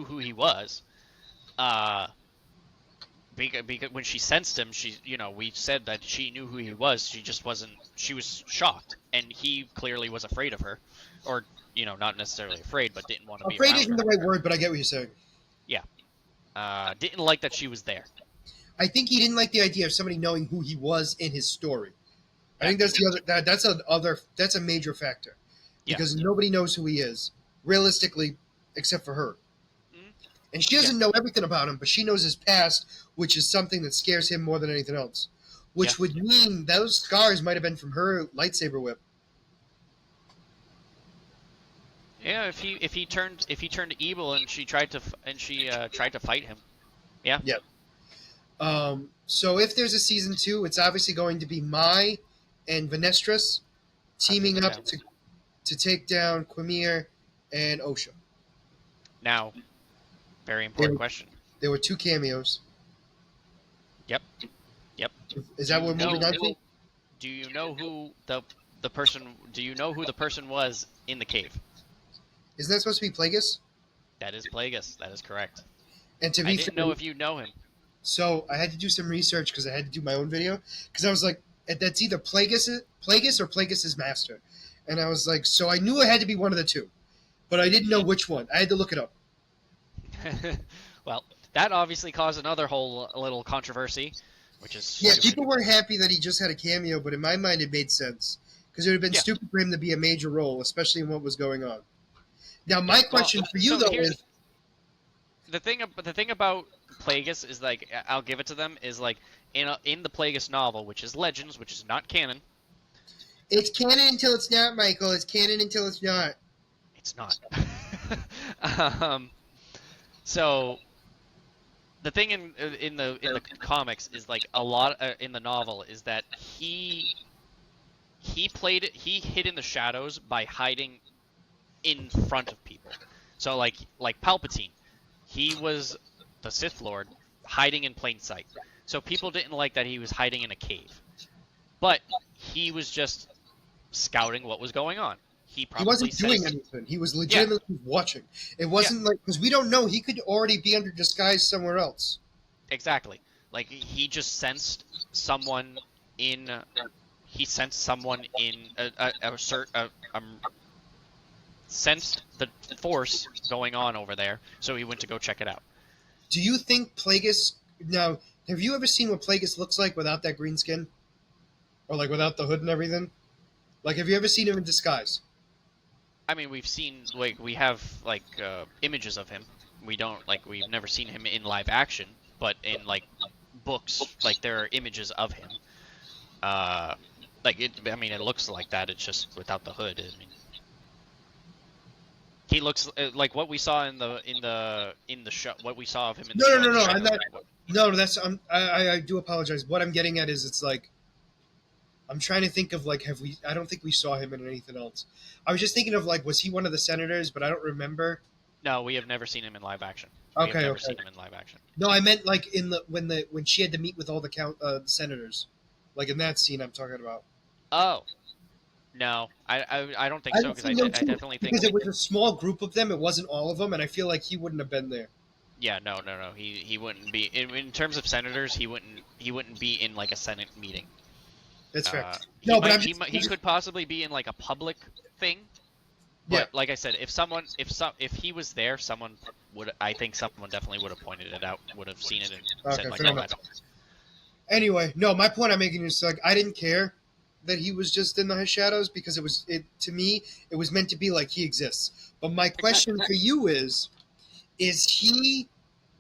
who he was. because when she sensed him, we said that she knew who he was. She just wasn't. She was shocked, and he clearly was afraid of her, or not necessarily afraid, but didn't want to be Afraid around isn't her. the right word, but I get what you're saying. Yeah, didn't like that she was there. I think he didn't like the idea of somebody knowing who he was in his story. I Yeah. think that's the other. That's a major factor, Yeah. because nobody knows who he is realistically, except for her. Mhm. And she Yeah. doesn't know everything about him, but she knows his past, which is something that scares him more than anything else. Yeah. Which would mean those scars might have been from her lightsaber whip. Yeah. If he turned evil and she tried to fight him. Yeah. Yeah. So if there's a season 2, it's obviously going to be Mai and Venestris Hunting teaming him up down. to take down Quimir and Osha. Now, very There, important question. there were 2 cameos. Yep. Yep. Is Do that you what we're moving know? on to? Do you know who the person? Do you know who the person was in the cave? Isn't that supposed to be Plagueis? That is Plagueis. That is correct. And to I be didn't fair, know if you know him. so I had to do some research because I had to do my own video, because I was like, that's either Plagueis or Plagueis' master, and I was like, so I knew it had to be one of the two, but I didn't know which one. I had to look it up. Well, that obviously caused another whole little controversy, which is Yeah, stupid. people weren't happy that he just had a cameo, but in my mind, it made sense because it would have been Yeah. stupid for him to be a major role, especially in what was going on. Now, Yeah. my Well, question for you so though here's is, the thing about Plagueis is like I'll give it to them is like in the Plagueis novel, which is Legends, which is not canon. it's canon until it's not, Michael. It's canon until it's not. It's not. um, so the thing in the comics is like a lot in the novel is that he hid in the shadows by hiding in front of people. So like Palpatine, he was the Sith Lord hiding in plain sight. So people didn't like that he was hiding in a cave. But he was just scouting what was going on. He He probably wasn't doing sensed. anything. He was Yeah, legitimately watching. It yeah, wasn't like, because we don't know. He could already be under disguise somewhere else. exactly. Like he just sensed someone in. He sensed someone in sensed the force going on over there, so he went to go check it out. Do you think Plagueis? Now, have you ever seen what Plagueis looks like without that green skin, or like without the hood and everything? Like, have you ever seen him in disguise? I mean, we have images of him. We've never seen him in live action, but in like books, like there are images of him. I mean, it looks like that. It's just without the hood. I mean, he looks like what we saw in the show. What we saw of him in the No, show. no, no, in the no. I'm trailer. not. No, that's. I do apologize. What I'm getting at is, it's like, I'm trying to think of like, have we? I don't think we saw him in anything else. I was just thinking of like, was he one of the senators? But I don't remember. No, we have never seen him in live action. We have Okay, never okay. seen him in live action. No, I meant like in when she had to meet with all the senators, like in that scene I'm talking about. Oh, no, I don't think I so haven't because seen them I too, definitely think. because it was a small group of them. It wasn't all of them, and I feel like he wouldn't have been there. Yeah, no. He wouldn't be in terms of senators. He wouldn't be in like a Senate meeting. That's fair. He No, but might I'm he just, might, he could possibly be in like a public thing. But yeah. like I said, if he was there, I think someone definitely would have pointed it out, would have seen it and Okay, said like, fair oh, enough. that's Anyway, no, my point I'm making is like, I didn't care that he was just in the shadows, because it to me it was meant to be like he exists. But my question for you is he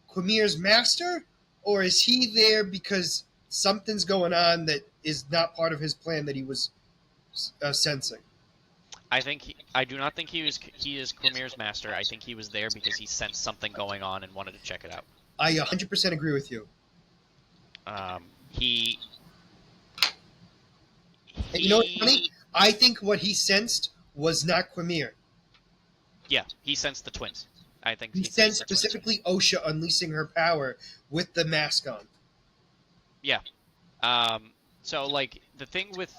Quimir's master, or is he there because something's going on that is not part of his plan that he was sensing? I do not think he is Quimir's master. I think he was there because he sensed something going on and wanted to check it out. I 100% agree with you. He And you know what's funny? I think what he sensed was not Quimir. Yeah, he sensed the twins. I think He sensed specifically Osha unleashing her power with the mask on. Yeah. So like the thing with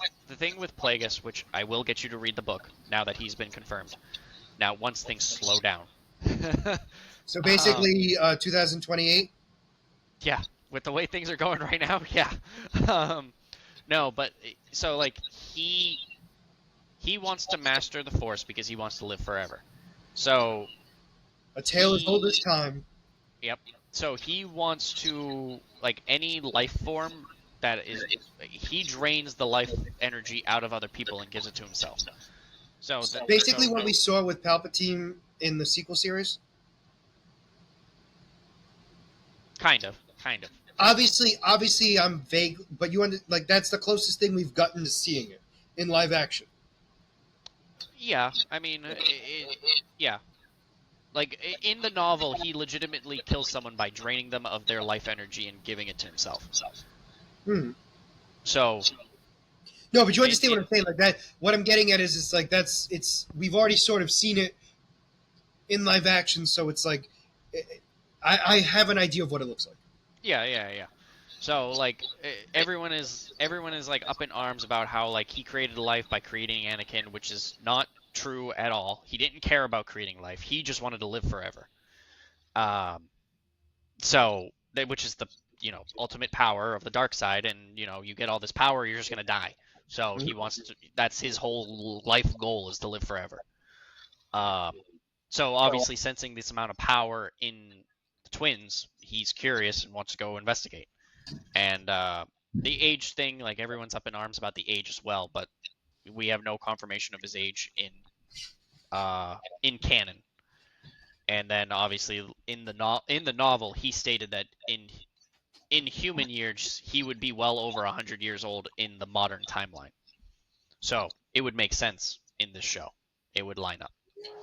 Plagueis, which I will get you to read the book now that he's been confirmed. Now, once things slow down. So basically, 2028. Yeah, with the way things are going right now, yeah. Um, no, but so like he wants to master the Force because he wants to live forever. So A tale as he old as time. Yep. So he wants to like any life form that is he drains the life energy out of other people and gives it to himself. So that Basically, so what we saw with Palpatine in the sequel series. kind of. Obviously, I'm vague, but like that's the closest thing we've gotten to seeing it in live action. Yeah, I mean yeah. Like in the novel, he legitimately kills someone by draining them of their life energy and giving it to himself. Hmm. So No, but you understand what in I'm saying. Like that. What I'm getting at is, it's like it's. We've already sort of seen it in live action, so it's like, I have an idea of what it looks like. yeah. So like everyone is like up in arms about how like he created life by creating Anakin, which is not true at all. He didn't care about creating life. He just wanted to live forever. Um, so which is the ultimate power of the dark side, and you get all this power, you're just gonna die. So he wants to. That's his whole life goal is to live forever. Um, so obviously sensing this amount of power in the twins, he's curious and wants to go investigate. And the age thing, like everyone's up in arms about the age as well, but we have no confirmation of his age in canon. And then obviously in the novel, he stated that in human years he would be well over 100 years old in the modern timeline. So it would make sense in this show. It would line up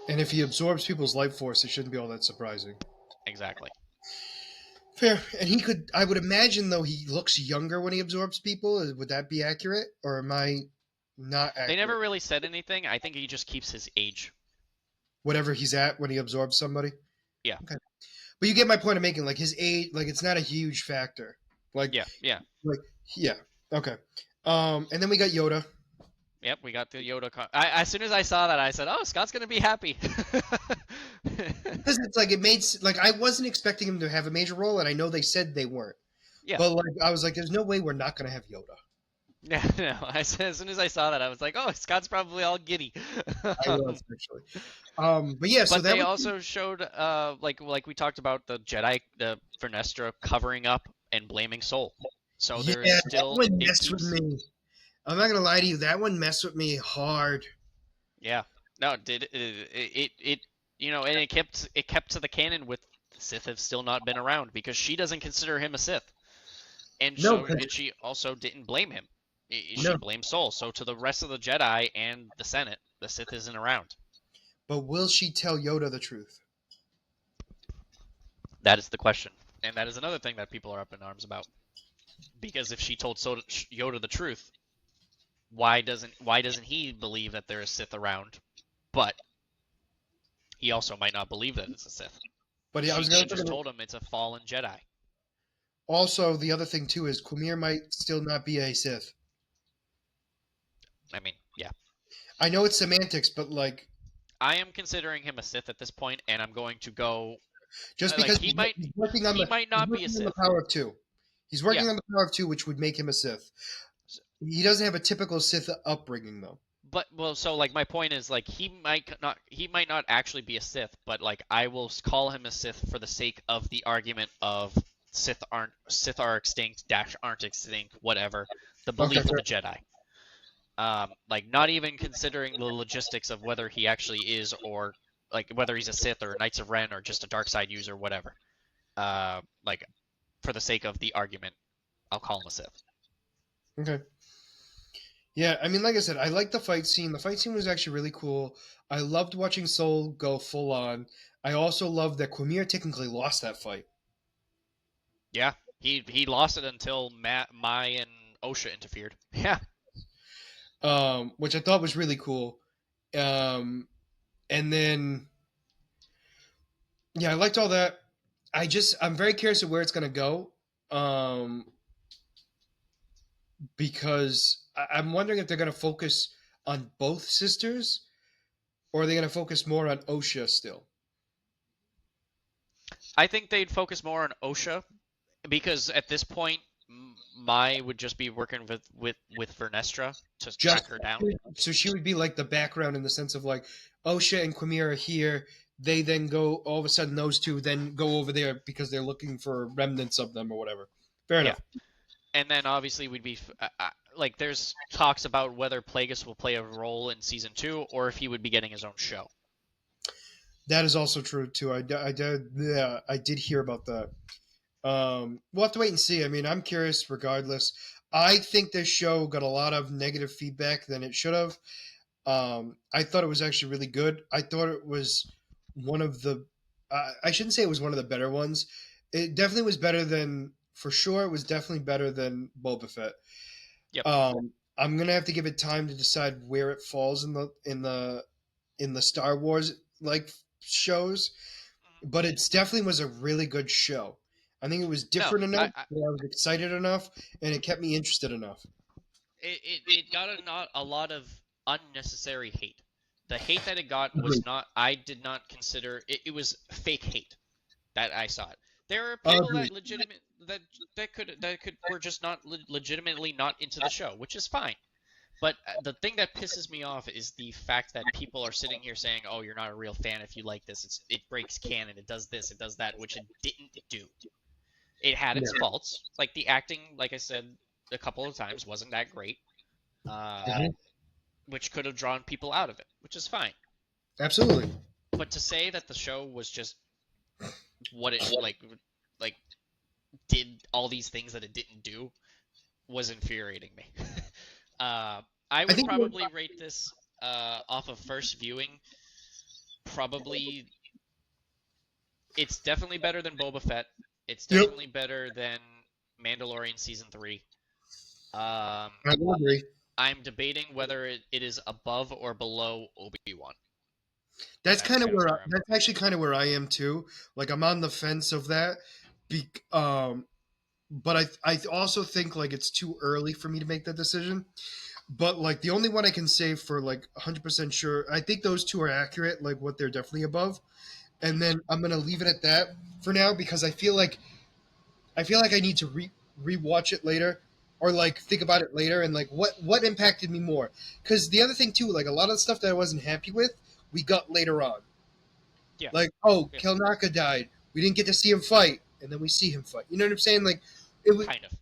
And if he absorbs people's life force, it shouldn't be all that surprising. exactly. Fair. And he could. I would imagine, though, he looks younger when he absorbs people. Would that be accurate, or am I not They never accurate? really said anything. I think he just keeps his age. Whatever he's at when he absorbs somebody. Yeah, Okay. But you get my point of making. Like his age, like it's not a huge factor. Like, yeah. like yeah. Okay. And then we got Yoda. Yep, we got the Yoda. As soon as I saw that, I said, "Oh, Scott's gonna be happy." Because it's like it made like I wasn't expecting him to have a major role, and I know they said they weren't. Yeah, But like I was like, there's no way we're not gonna have Yoda. yeah, no. As soon as I saw that, I was like, "Oh, Scott's probably all giddy." I was actually. But yeah, so But that they was also showed, like we talked about the Jedi, the Vernestra covering up and blaming Soul. So yeah, there is that still one it messed with keeps, me. I'm not gonna lie to you, that one messed with me hard. yeah. No, it did it and it kept to the canon with the Sith have still not been around because she doesn't consider him a Sith. And No, so, 'cause- and she also didn't blame him. She no. blamed Soul. So to the rest of the Jedi and the Senate, the Sith isn't around. But will she tell Yoda the truth? That is the question, and that is another thing that people are up in arms about. Because if she told Yoda the truth, why doesn't he believe that there is Sith around? But he also might not believe that it's a Sith. But I She was could gonna have just told him it's a fallen Jedi. also the other thing too is Quamir might still not be a Sith. I mean, yeah. I know it's semantics, but like I am considering him a Sith at this point, and I'm going to go just like because he might he's working on he the might he's not be a working on the Sith. power of two. He's Yeah, working on the power of two, which would make him a Sith. He doesn't have a typical Sith upbringing though. but well, so like my point is like he might not actually be a Sith, but like I will call him a Sith for the sake of the argument of Sith are extinct dash aren't extinct whatever the Okay, belief of fair. the Jedi. Like not even considering the logistics of whether he actually is or like whether he's a Sith or Knights of Ren or just a dark side user whatever. Like for the sake of the argument, I'll call him a Sith. Okay. Yeah, I mean, like I said, I like the fight scene. The fight scene was actually really cool. I loved watching Soul go full on. I also loved that Quamir technically lost that fight, Yeah, he lost it until Mai and Osha interfered. Yeah, which I thought was really cool. Um, and then, yeah, I liked all that. I'm very curious of where it's going to go, um, because I'm wondering if they're going to focus on both sisters, or are they going to focus more on Osha still? I think they'd focus more on Osha because at this point, Mai would just be working with Vernestra to track Just her down. so she would be like the background in the sense of like Osha and Quimera are here. They then go all of a sudden those two then go over there because they're looking for remnants of them or whatever. Fair Yeah, enough. and then obviously we'd be like, there's talks about whether Plagueis will play a role in season 2 or if he would be getting his own show. That is also true too. I did hear about that. We'll have to wait and see. I mean, I'm curious regardless. I think this show got a lot of negative feedback than it should have. I thought it was actually really good. I thought it was one of the. I shouldn't say it was one of the better ones. It definitely was better than, for sure. It was definitely better than Boba Fett. Yep. I'm gonna have to give it time to decide where it falls in the Star Wars like shows, but it's definitely was a really good show. I think it was No, different enough, I that I was excited enough, and it kept me interested enough. it got not a lot of unnecessary hate. The hate that it got was Agreed. not. I did not consider it. It was fake hate that I saw it. There are people Agreed. that legitimate that could were just not legitimately not into the show, which is fine. But the thing that pisses me off is the fact that people are sitting here saying, "Oh, you're not a real fan if you like this. It breaks canon. It does this. It does that," which it didn't do. It had its Yeah. faults, like the acting, like I said a couple of times, wasn't that great, uh, Mhm. which could have drawn people out of it, which is fine. Absolutely. But to say that the show was just what it like did all these things that it didn't do was infuriating me. I I would think probably rate this off of first viewing. Probably, it's definitely better than Boba Fett. It's Yep. definitely better than Mandalorian season 3. Um, I will agree. I'm debating whether it is above or below Obi-Wan. That's That's kind of kind of where where I'm. that's actually kind of where I am too. Like I'm on the fence of that. Be, but I also think like it's too early for me to make that decision. But like the only one I can say for like 100% sure, I think those two are accurate. Like what they're definitely above, and Mhm. then I'm gonna leave it at that for now because I feel like I need to rewatch it later or like think about it later and like what impacted me more. Because the other thing too, like a lot of the stuff that I wasn't happy with, we got later on. Yeah, Like, oh, yeah, Kelnaka died. We didn't get to see him fight, and then we see him fight. You know what I'm saying? Like, it was. kind of.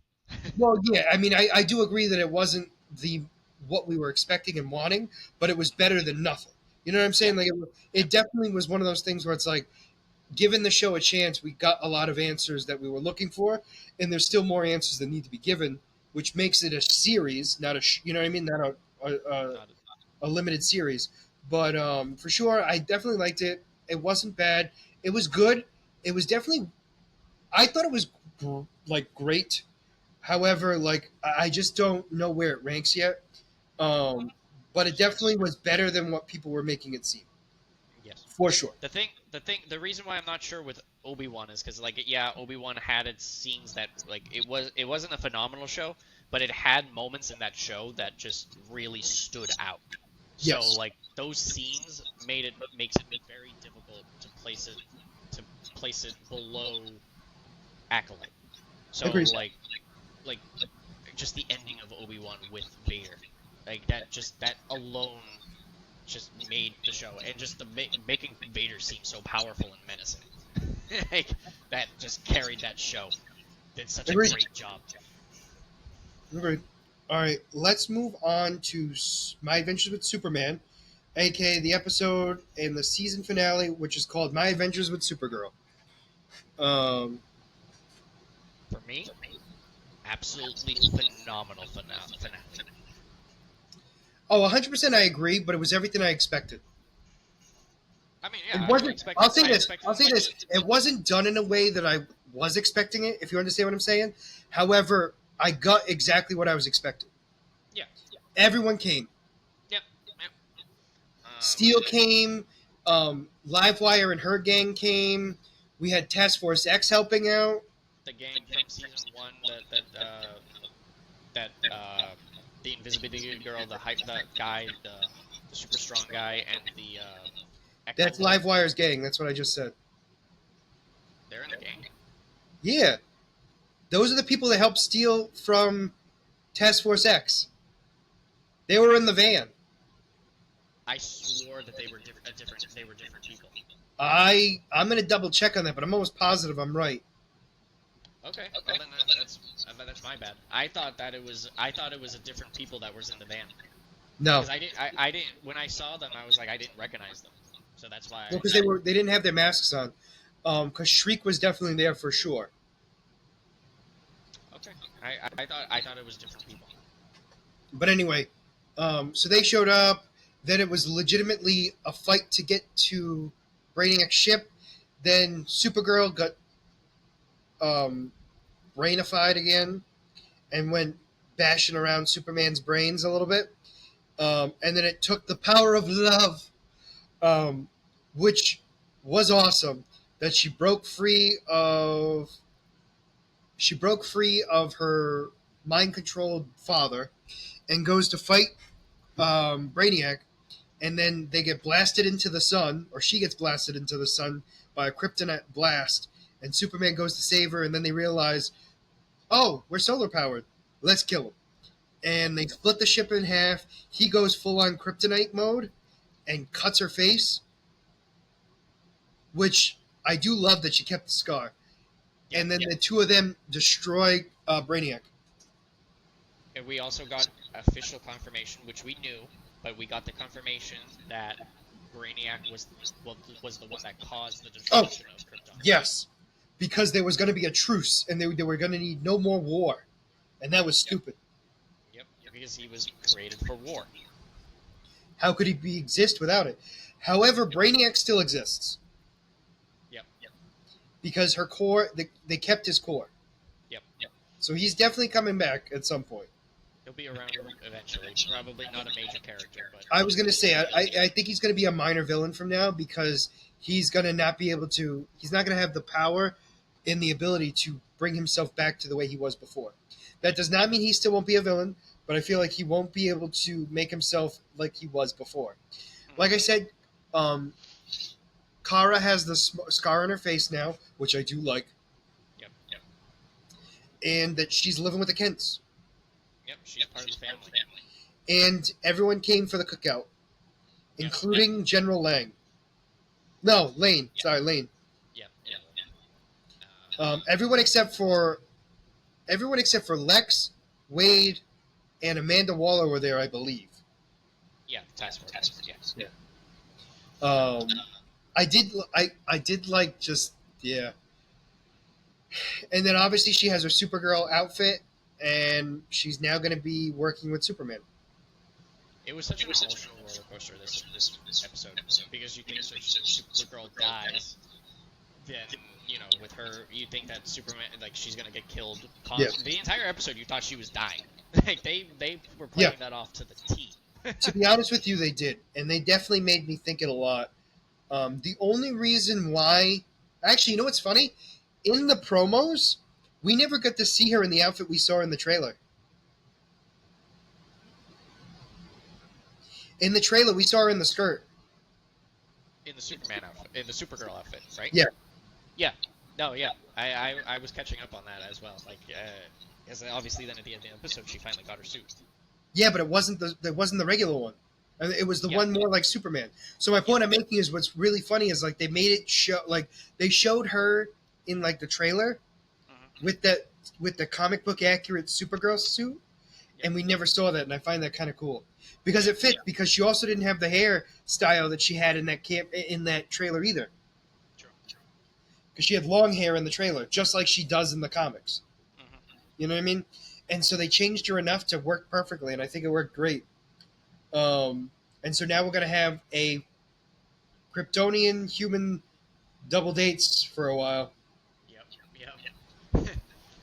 Well, yeah. I mean, I do agree that it wasn't the what we were expecting and wanting, but it was better than nothing. You know what I'm Yeah, saying? Like, yeah, it definitely was one of those things where it's like, given the show a chance, we got a lot of answers that we were looking for, and there's still more answers that need to be given, which makes it a series, not a you know what I mean, not not. a limited series. But for sure, I definitely liked it. It wasn't bad. It was good. It was definitely. I thought it was like great. However, like I just don't know where it ranks yet. Um, Mhm. but it definitely was better than what people were making it seem, Yes. for sure. The reason why I'm not sure with Obi-Wan is because, like, yeah, Obi-Wan had its scenes that, like, it wasn't a phenomenal show, but it had moments in that show that just really stood out. So, Yes, like, those scenes makes it very difficult to place it below Acolyte. So, agreed. like just the ending of Obi-Wan with Vader, like that alone just made the show, and just making Vader seem so powerful and menacing. Like, that just carried that show. Did such a Agreed. great job. Agreed. All right, let's move on to My Adventures with Superman, aka the episode in the season finale, which is called My Adventures with Supergirl. Um, For me, absolutely phenomenal finale. oh, 100% I agree, but it was everything I expected. I mean, It yeah, wasn't. I'll say I this. expected I'll as say much. this. It wasn't done in a way that I was expecting it. If you understand what I'm saying. However, I got exactly what I was expecting. Yeah, Everyone came. yep, yep. Steel came. Livewire and her gang came. We had Task Force X helping out. The gang from season 1 that the invisibility girl, the guy, the super strong guy, and the Echo That's Boy, Livewire's gang. That's what I just said. they're in the gang. Yeah. Those are the people that helped steal from Task Force X. They were in the van. I swore that they were different. They were different people. I'm gonna double check on that, but I'm almost positive I'm right. Okay. Well, then that's my bad. I thought it was a different people that was in the van. No, Because I didn't when I saw them I was like I didn't recognize them. So that's why. well, because they didn't have their masks on. Because Shriek was definitely there for sure. Okay. I thought it was different people. But anyway, so they showed up. Then it was legitimately a fight to get to Brainiac's ship. Then Supergirl got brainified again and went bashing around Superman's brains a little bit. And then it took the power of love, which was awesome. That she broke free of her mind controlled father and goes to fight Brainiac, and then they get blasted into the sun, or she gets blasted into the sun by a kryptonite blast, and Superman goes to save her, and then they realize, oh, we're solar powered, let's kill him. And they split the ship in half. He goes full on kryptonite mode and cuts her face, which I do love that she kept the scar. And then the two of them destroy Brainiac. And we also got official confirmation, which we knew, but we got the confirmation that Brainiac was the one that caused the destruction of Krypton. Yes, because there was going to be a truce, and they were going to need no more war, and that was stupid. Yep, because he was created for war. How could he exist without it? However, Brainiac still exists. Yep. Because her core, they kept his core. Yep. So he's definitely coming back at some point. He'll be around eventually. Probably not a major character, but I was going to say, I think he's going to be a minor villain from now, because he's going to not be able to, he's not going to have the power and the ability to bring himself back to the way he was before. That does not mean he still won't be a villain, but I feel like he won't be able to make himself like he was before. Like I said, Kara has the scar on her face now, which I do like. Yep. And that she's living with the Kents. Yep, she's part of the family. And everyone came for the cookout, including General Lang. No, Lane. Yep. Sorry, Lane. Yep. Everyone except for Lex, Wade, and Amanda Waller were there, I believe. Yeah, task force. Yeah. I did like just yeah. And then obviously she has her Supergirl outfit, and she's now going to be working with Superman. It was such an emotional roller coaster this episode, because you think Supergirl dies, then with her you think that Superman, like, she's gonna get killed. Yeah. The entire episode you thought she was dying. Like they were playing that off to the T. To be honest with you, they did, and they definitely made me think it a lot. The only reason why, actually, you know what's funny? In the promos, we never got to see her in the outfit we saw in the trailer. In the trailer, we saw her in the skirt. In the Superman outfit, in the Supergirl outfit, right? Yeah. Yeah. No, yeah. I was catching up on that as well. Like, because obviously then at the end of the episode she finally got her suit. Yeah, but it wasn't the regular one. It was the one more like Superman. So my point I'm making is, what's really funny is, like, they made it show, like, they showed her in like the trailer with the comic book accurate Supergirl suit, and we never saw that, and I find that kind of cool because it fit, because she also didn't have the hair style that she had in that trailer either. True. Because she had long hair in the trailer, just like she does in the comics. You know what I mean? And so they changed her enough to work perfectly, and I think it worked great. And so now we're going to have a Kryptonian human double dates for a while. Yep.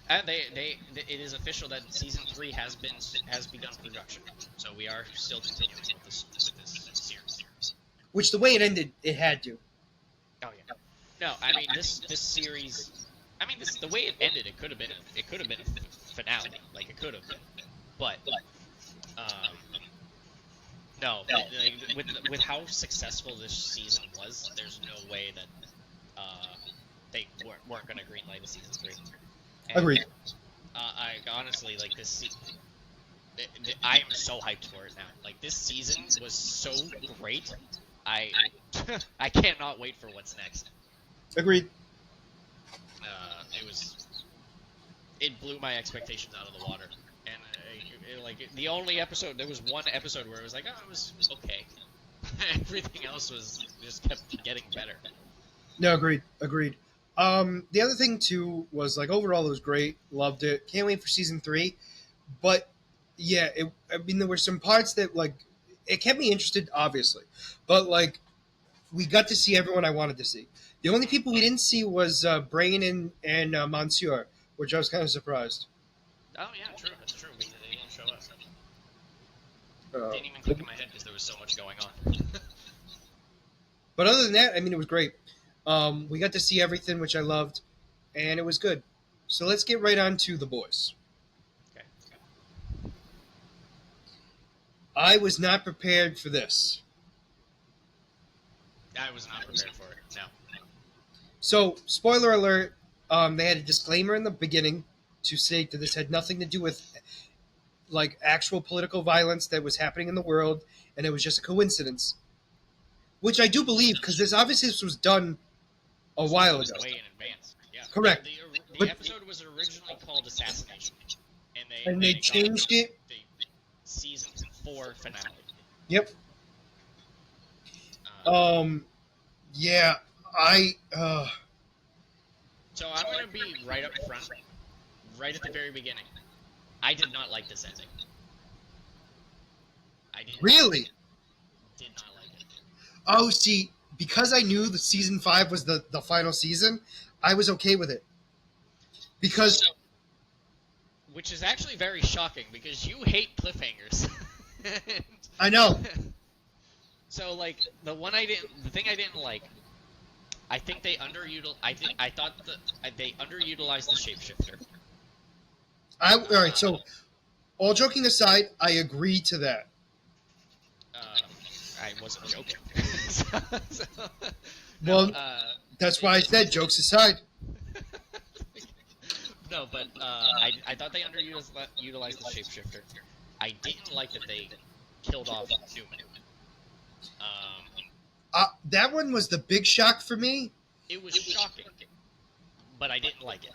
And it is official that season 3 has begun production. So we are still continuing with this series. Which, the way it ended, it had to. Oh yeah. No, I mean this series. I mean the way it ended, it could have been a finale. Like, it could have been, but no. With how successful this season was, there's no way that they weren't going to greenlight a season 3. And Agreed. I honestly like this. I am so hyped for it now. Like this season was so great. I I cannot wait for what's next. Agreed. It blew my expectations out of the water. And like the only episode, there was one episode where it was like, oh, it was okay. Everything else was just kept getting better. No, agreed. Agreed. The other thing too was like overall it was great. Loved it. Can't wait for season 3. But yeah, I mean there were some parts that like it kept me interested, obviously, but like we got to see everyone I wanted to see. The only people we didn't see was Brain and Monsieur, which I was kind of surprised. Oh yeah, true. That's true. They didn't show up. Uh, Didn't even click in my head because there was so much going on. but other than that, I mean, it was great. We got to see everything, which I loved, and it was good. So let's get right on to the boys. Okay. I was not prepared for this. I was not prepared for it. No. So, spoiler alert, they had a disclaimer in the beginning to state that this had nothing to do with like actual political violence that was happening in the world, and it was just a coincidence. Which I do believe, because this was done a while ago. Way in advance. Yeah. Correct. The But- episode was originally called Assassination, And they changed it. The season 4 finale. Yep. Um, Yeah, I. so I'm gonna be right up front, right at the very beginning. I did not like this ending. I did. Really? Did not like it. Oh, see, because I knew the season 5 was the final season, I was okay with it. Because. So, which is actually very shocking because you hate cliffhangers. I know. So like the thing I didn't like, I think they I thought that they underutilized the shapeshifter. All right, so all joking aside, I agree to that. I wasn't joking. so, Well, that's why I said jokes aside. No, but I thought they underutilized the shapeshifter. I didn't like that they killed off Newman. That one was the big shock for me. It was shocking, but I didn't like it.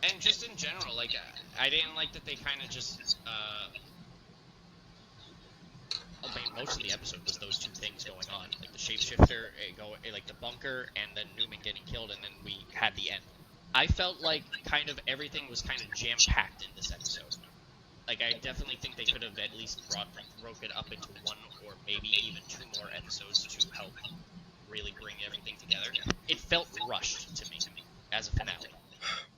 And just in general, like I didn't like that they kind of just. I mean, most of the episode was those two things going on, like the shapeshifter, like the bunker, and then Newman getting killed, and then we had the end. I felt like kind of everything was kind of jam packed in this episode. Like I definitely think they could have at least broke it up into one or maybe even 2 more episodes to help really bring everything together. It felt rushed to me as a finale.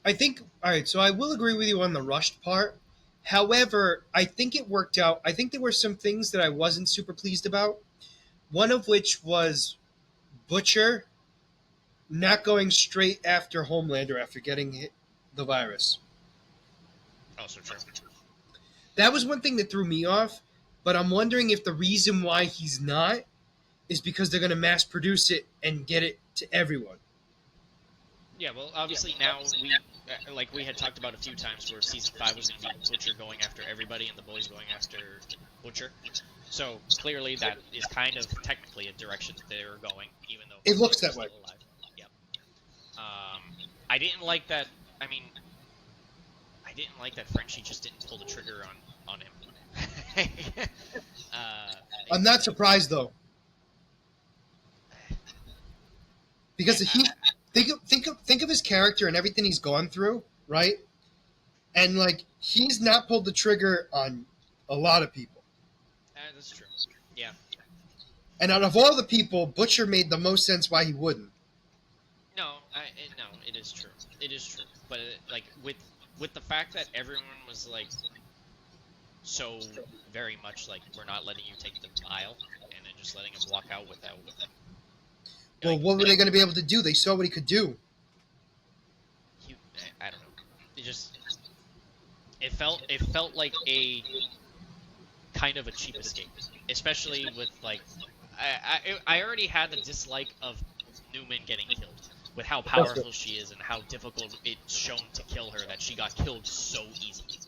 I think, all right, so I will agree with you on the rushed part. However, I think it worked out. I think there were some things that I wasn't super pleased about. One of which was Butcher not going straight after Homelander after getting hit the virus. Also true. That was one thing that threw me off, but I'm wondering if the reason why he's not is because they're going to mass produce it and get it to everyone. Yeah, well, obviously now like we had talked about a few times where season 5 was going to be Butcher going after everybody and the boys going after Butcher. So clearly that is kind of technically a direction that they're going, even though It looks that still way. Alive. Yep. I didn't like that. I mean, I didn't like that Frenchie just didn't pull the trigger on him. I'm not surprised though, because he think of his character and everything he's gone through, right? And like he's not pulled the trigger on a lot of people. That's true. Yeah. And out of all the people, Butcher made the most sense why he wouldn't. No, it is true. It is true. But like with the fact that everyone was like so very much like we're not letting you take the vial and then just letting him walk out without. Well, Like, what were they going to be able to do? They saw what he could do. I don't know. It felt like a kind of a cheap escape, especially with like I already had the dislike of Newman getting killed, with how That's right. powerful she is and how difficult it's shown to kill her, that she got killed so easily.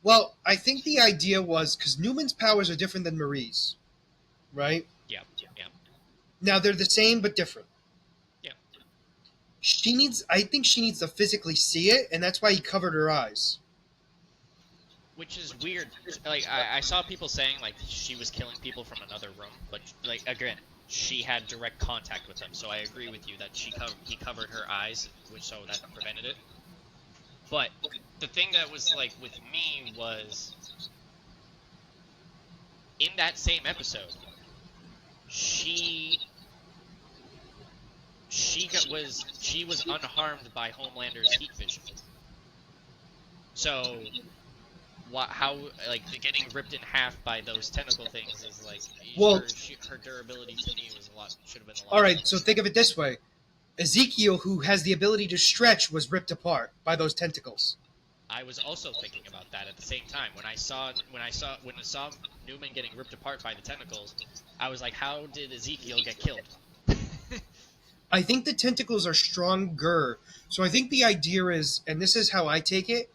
Well, I think the idea was because Newman's powers are different than Marie's, right? Yeah, yeah, Now they're the same but different. yeah. I think she needs to physically see it, and that's why he covered her eyes. Which is weird. Like, I saw people saying, like, she was killing people from another room, but, like, again, she had direct contact with them, so I agree with you that he covered her eyes, which so that prevented it. But the thing that was, like, with me was, in that same episode, she was unharmed by Homelander's heat vision. So how, like, getting ripped in half by those tentacle things is like, Well, her durability to me should have been a lot. All right, so think of it this way: Ezekiel, who has the ability to stretch, was ripped apart by those tentacles. I was also thinking about that at the same time when I saw Newman getting ripped apart by the tentacles. I was like, how did Ezekiel get killed? I think the tentacles are stronger. So I think the idea is, and this is how I take it,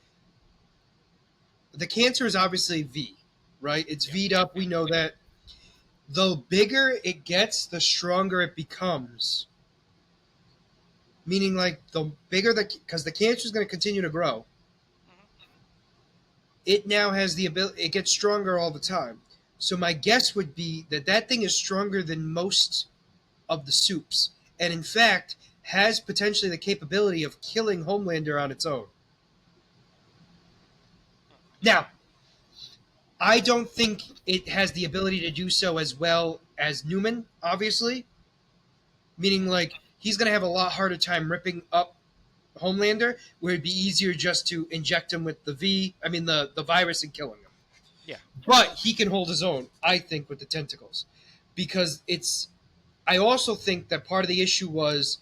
the cancer is obviously V, right? It's V'd up. We know that. The bigger it gets, the stronger it becomes. Meaning, like, the bigger because the cancer is going to continue to grow. It now has the ability, it gets stronger all the time. So my guess would be that that thing is stronger than most of the soups, and in fact has potentially the capability of killing Homelander on its own. Now, I don't think it has the ability to do so as well as Newman, obviously. Meaning, like, he's going to have a lot harder time ripping up Homelander, where it'd be easier just to inject him with the virus, and killing him. Yeah. But he can hold his own, I think, with the tentacles. Because I also think that part of the issue was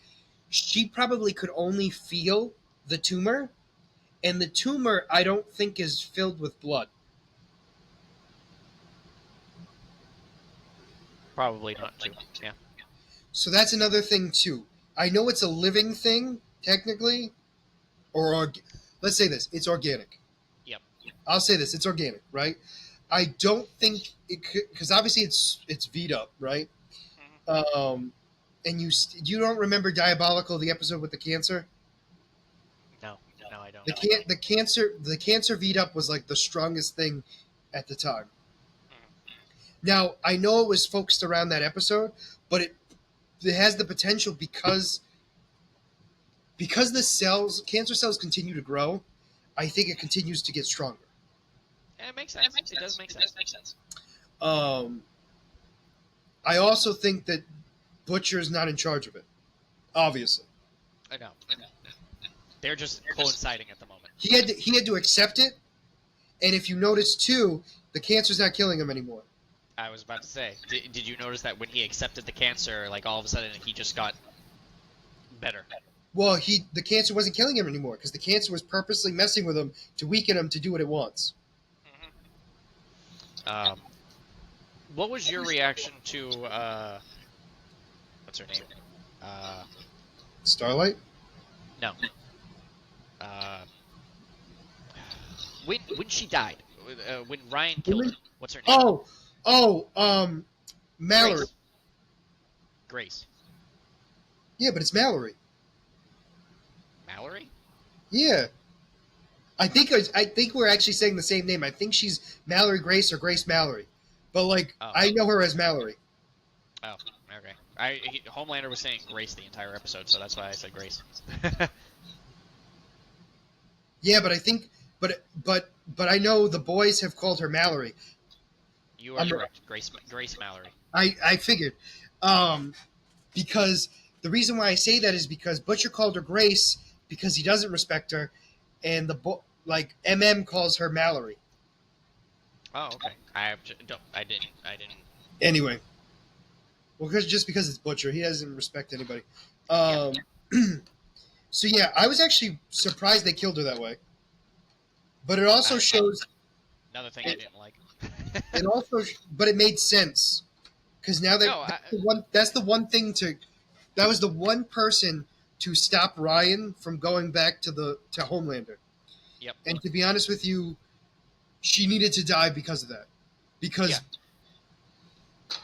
she probably could only feel the tumor, and the tumor I don't think is filled with blood. Probably not too. Yeah. So that's another thing too. I know it's a living thing technically, let's say this: it's organic. Yep. I'll say this: it's organic, right? I don't think it could, because obviously it's V'd up, right? Mm-hmm. And you don't remember Diabolical, the episode with the cancer? No, I don't. The cancer V'd up was like the strongest thing at the time. Mm-hmm. Now I know it was focused around that episode, but it has the potential because the cancer cells continue to grow. I think it continues to get stronger. And it makes sense. It does make sense. I also think that Butcher is not in charge of it. Obviously, I know. They're just coinciding at the moment. he had to accept it, and if you notice too, the cancer's not killing him anymore. I was about to say, did you notice that when he accepted the cancer, like, all of a sudden he just got better? Well, the cancer wasn't killing him anymore because the cancer was purposely messing with him to weaken him to do what it wants. Mm-hmm. What was your reaction to what's her name? Starlight? No. When she died, when Ryan killed her, what's her name? Mallory. Grace. Yeah, but it's Mallory. Mallory? Yeah. I think we're actually saying the same name. I think she's Mallory Grace or Grace Mallory. But, like, I know her as Mallory. Oh, okay. Homelander was saying Grace the entire episode, so that's why I said Grace. Yeah, but I think, but I know the boys have called her Mallory. You are correct. Grace Mallory. I figured. Because the reason why I say that is because Butcher called her Grace because he doesn't respect her, and MM calls her Mallory. Oh, okay. I didn't. Anyway, well, just because it's Butcher, he doesn't respect anybody. So yeah, I was actually surprised they killed her that way. But it also shows another thing I didn't like. but it made sense because now that's the one thing to That was the one person to stop Ryan from going back to Homelander. Yep. And to be honest with you, she needed to die because of that. Yeah. Because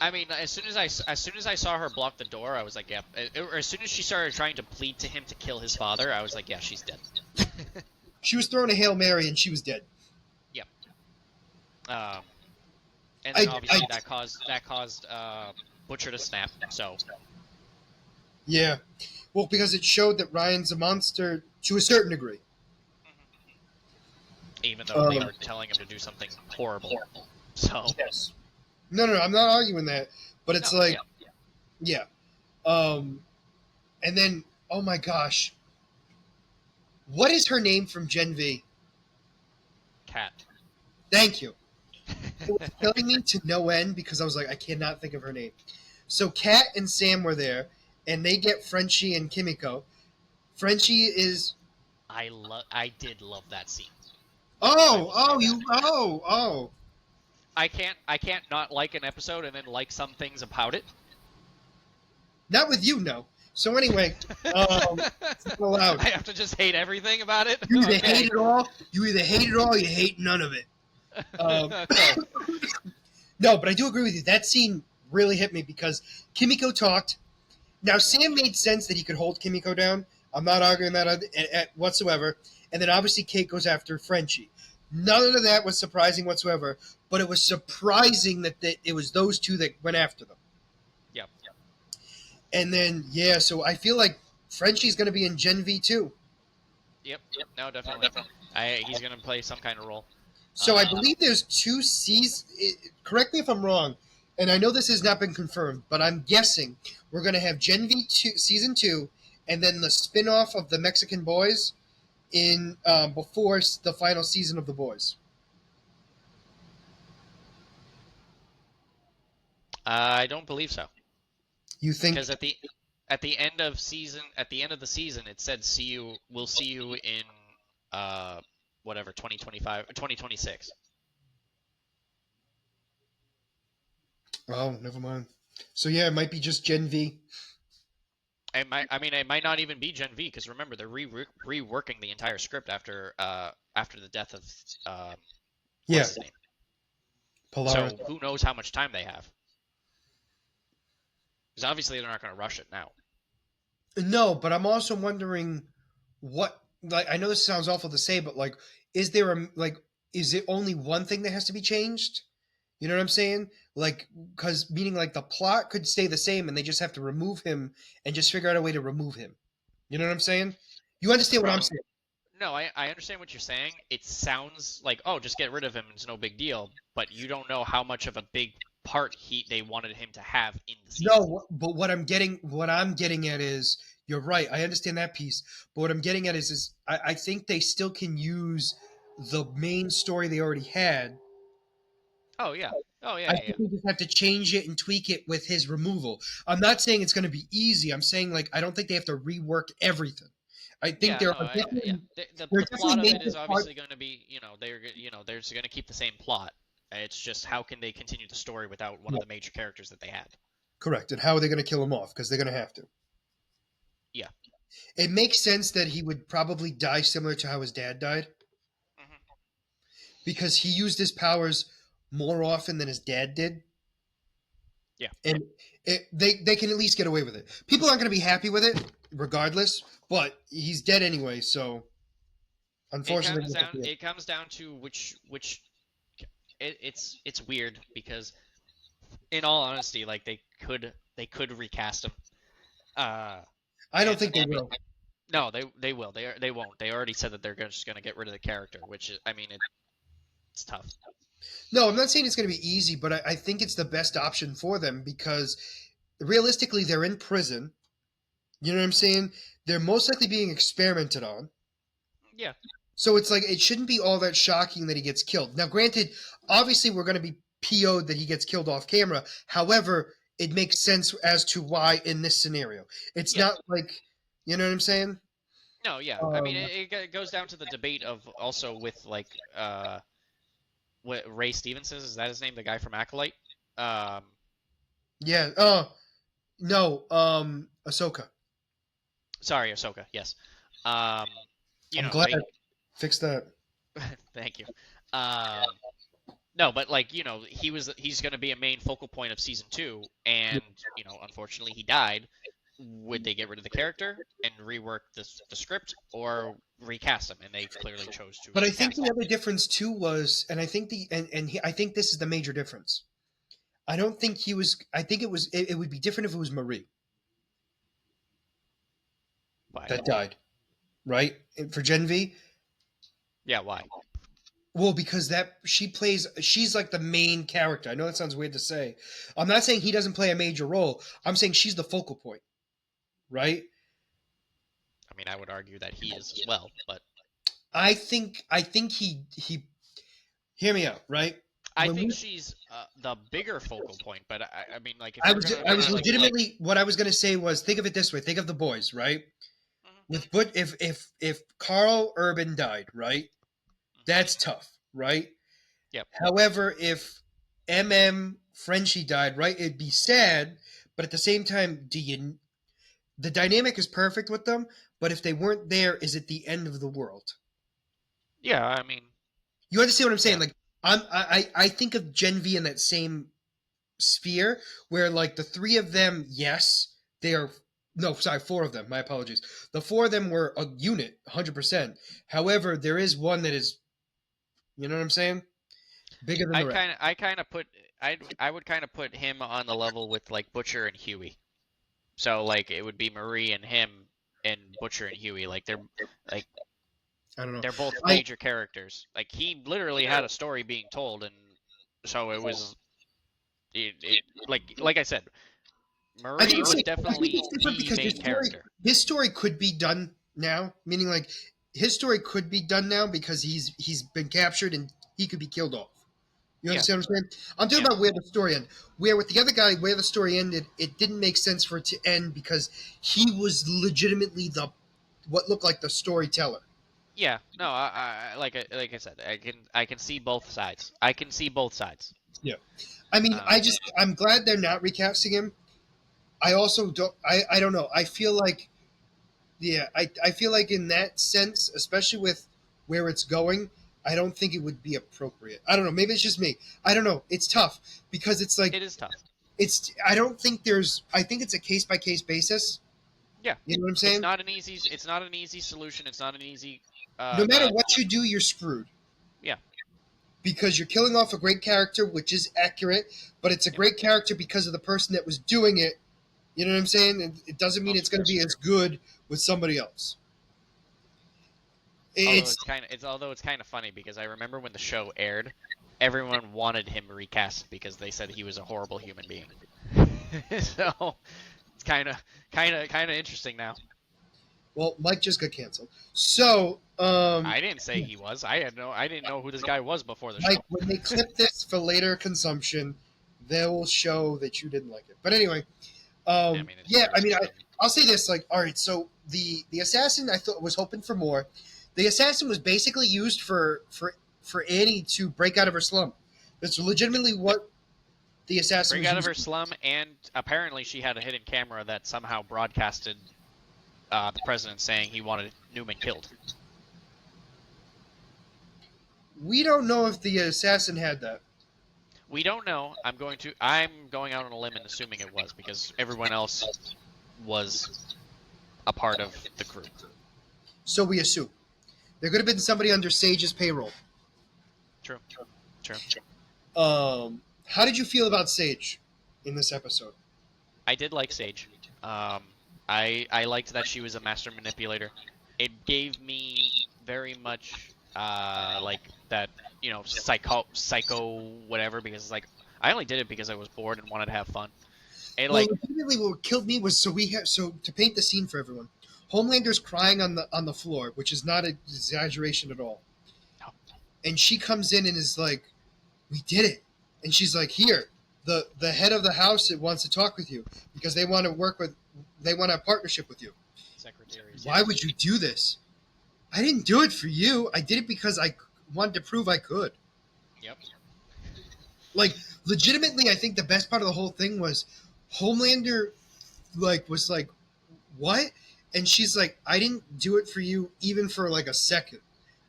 I mean, as soon as I saw her block the door, I was like, yep. Or as soon as she started trying to plead to him to kill his father, I was like, yeah, she's dead. she was throwing a Hail Mary and she was dead. Yep. Um, and then I obviously that caused Butcher to snap. So yeah. Well, because it showed that Ryan's a monster to a certain degree. even though they Um, were telling him to do something horrible, so yes. No, I'm not arguing that, but it's no, like, yeah, yeah. Um, and then, oh my gosh, what is her name from Gen V? Cat. Thank you. It was killing me to no end because I was like, I cannot think of her name. So Kat and Sam were there, and they get Frenchie and Kimiko. Frenchie is I did love that scene. I oh will say oh that. you oh oh I can't not like an episode and then like some things about it. not with you no. So anyway, it's not allowed. I have to just hate everything about it. You either Okay. hate it all, you either hate it all, or you hate none of it. Um, Okay. no, but I do agree with you. That scene really hit me because Kimiko talked. Now, Sam made sense that he could hold Kimiko down. I'm not arguing that whatsoever. And then obviously Kate goes after Frenchie. None of that was surprising whatsoever, but it was surprising that it was those two that went after them. Yep. And then, yeah, so I feel like Frenchie's going to be in Gen V too. Yep. No, definitely. He's gonna play some kind of role. So I believe there's two seasons. Correct me if I'm wrong, and I know this has not been confirmed, but I'm guessing we're going to have Gen V season 2, and then the spin-off of the Mexican Boys in before the final season of the Boys. I don't believe so, You think? because at the end of the season, it said we'll see you in uh whatever 2025 or 2026. Oh, never mind. So yeah, it might be just Gen V. It might not even be Gen V, because remember they're reworking the entire script after the death of Yeah, what's his name. Polaris. So who knows how much time they have? Because obviously they're not going to rush it now. No, but I'm also wondering what. Like, I know this sounds awful to say, but like, is there a like? Is it only one thing that has to be changed? You know what I'm saying? Like, because meaning like the plot could stay the same, and they just have to remove him and just figure out a way to remove him. You know what I'm saying? You The understand what I'm problem, saying? no, I understand what you're saying. It sounds like, oh, just get rid of him, it's no big deal. But you don't know how much of a big part they wanted him to have in the season. No, but what I'm getting at is you're right. I understand that piece, but what I'm getting at is I think they still can use the main story they already had. Oh yeah, oh yeah, I yeah, yeah. think we just have to change it and tweak it with his removal. I'm not saying it's going to be easy. I'm saying like I don't think they have to rework everything. I think Yeah, there no, are yeah. definitely there are The plot definitely of it major is parts. obviously going to be, they're going to keep the same plot. It's just how can they continue the story without one of Yeah, the major characters that they had? correct. And how are they going to kill him off? Because they're going to have to. Yeah. It makes sense that he would probably die similar to how his dad died Hmm. because he used his powers more often than his dad did, Yeah. and they can at least get away with it. People aren't going to be happy with it regardless, but he's dead anyway, so It unfortunately, comes we have down. to do it. It comes down to which. It's weird because, in all honesty, like they could recast him. Uh, I don't and think they I mean, will. no, they will. They won't. They already said that they're just gonna get rid of the character, which is, I mean, it's tough. No, I'm not saying it's going to be easy, but I think it's the best option for them because realistically, they're in prison. You know what I'm saying? They're most likely being experimented on. Yeah. So it's like it shouldn't be all that shocking that he gets killed. Now, granted, obviously we're going to be PO'd that he gets killed off camera. However, it makes sense as to why in this scenario. It's Yeah. not like you know what I'm saying. No. Yeah. I mean, Um, it goes down to the debate of also with like what Ray Stevenson, is that his name, the guy from Acolyte? Um, yeah. Oh, No, Ahsoka. Sorry, Ahsoka. Yes. Um, I'm glad I they fixed that. thank you. Um, no, but like he's going to be a main focal point of season 2, and unfortunately he died. Would they get rid of the character and rework the script, or recast him? And they clearly chose to But I think recast the him. other difference too was, and I think I think this is the major difference. I don't think he was. I think it would be different if it was Marie Why? that died, right? And for Gen V. Yeah, why? Well, because she's like the main character. I know that sounds weird to say. I'm not saying he doesn't play a major role. I'm saying she's the focal point, right? I mean, I would argue that he is as well, but I think he hear me out, right? I When think we, she's the bigger focal point. But I mean, like, if I we're was gonna I really was like, legitimately what I was going to say was think of it this way. Think of the boys, right? mhm, But if Carl Urban died, right? mhm, That's tough, right? yep, However, if Frenchie died, right, it'd be sad, but at the same time, the dynamic is perfect with them, but if they weren't there, is it the end of the world? yeah, I mean, You understand what I'm saying? yeah, Like I think of Gen V in that same sphere where like the three of them, yes, they are no, sorry, four of them. My apologies. The four of them were a unit, 100%. However, there is one that is, you know what I'm saying, bigger than the rest. I kind of put, I would kind of put him on the level with like Butcher and Huey. So like it would be Marie and him and Butcher and Huey. Like I don't know. they're both I major characters. Like he literally had a story being told, and so it like I said, I Marie think was I think definitely it's different the because main character. his story could be done now. Meaning, like his story could be done now because he's been captured and he could be killed off. You Yeah, understand what I'm saying? I'm talking yeah. about where the story ended. Where with the other guy, where the story ended, it didn't make sense for it to end because he was legitimately the what looked like the storyteller. Yeah, no, like I said, I can see both sides. I can see both sides. Yeah. I mean, Um, I'm glad they're not recasting him. I also don't. I don't know. I feel like yeah, I feel like in that sense, especially with where it's going, I don't think it would be appropriate. I don't know. Maybe it's just me. I don't know. It's tough because it's like it is tough. it's. I don't think there's. I think it's a case by case basis. Yeah, You know what I'm saying? it's not an easy solution. It's not an easy No matter the what you do, you're screwed yeah, because you're killing off a great character, which is accurate, but it's a yep. great character because of the person that was doing it. You know what I'm saying? And it doesn't mean Also it's going true. to be as good with somebody else. It's Although it's kind of funny because I remember when the show aired, everyone wanted him recast because they said he was a horrible human being. So it's kind of interesting now. well, Mike just got canceled. So, I didn't say he was. I didn't know who this guy was before the Mike, show. when they clip this for later consumption, they will show that you didn't like it. But anyway, I mean, yeah, it I was mean, good. I'll say this: like, all right, so the assassin, I thought was hoping for more. The assassin was basically used for Annie to break out of her slump. That's legitimately Yep. what the assassin Break was out of used her for. slum, and apparently she had a hidden camera that somehow broadcasted the president saying he wanted Newman killed. We don't know if the assassin had that. We don't know. I'm going out on a limb and assuming it was because everyone else was a part of the crew. So we assume there could have been somebody under Sage's payroll. True. True. How did you feel about Sage in this episode? I did like Sage. I liked that she was a master manipulator. It gave me very much like that psycho whatever because it's like I only did it because I was bored and wanted to have fun. And Well, like legitimately, what killed me was so to paint the scene for everyone. Homelander's crying on the floor, which is not an exaggeration at all. no, And she comes in and is like, "We did it," and she's like, "Here, the head of the house that wants to talk with you because they want to they want a partnership with you. secretaries, Why yeah. would you do this? I didn't do it for you. I did it because I wanted to prove I could." Yep. Like, legitimately, I think the best part of the whole thing was Homelander. like was like, what? And she's like, I didn't do it for you even for like a second.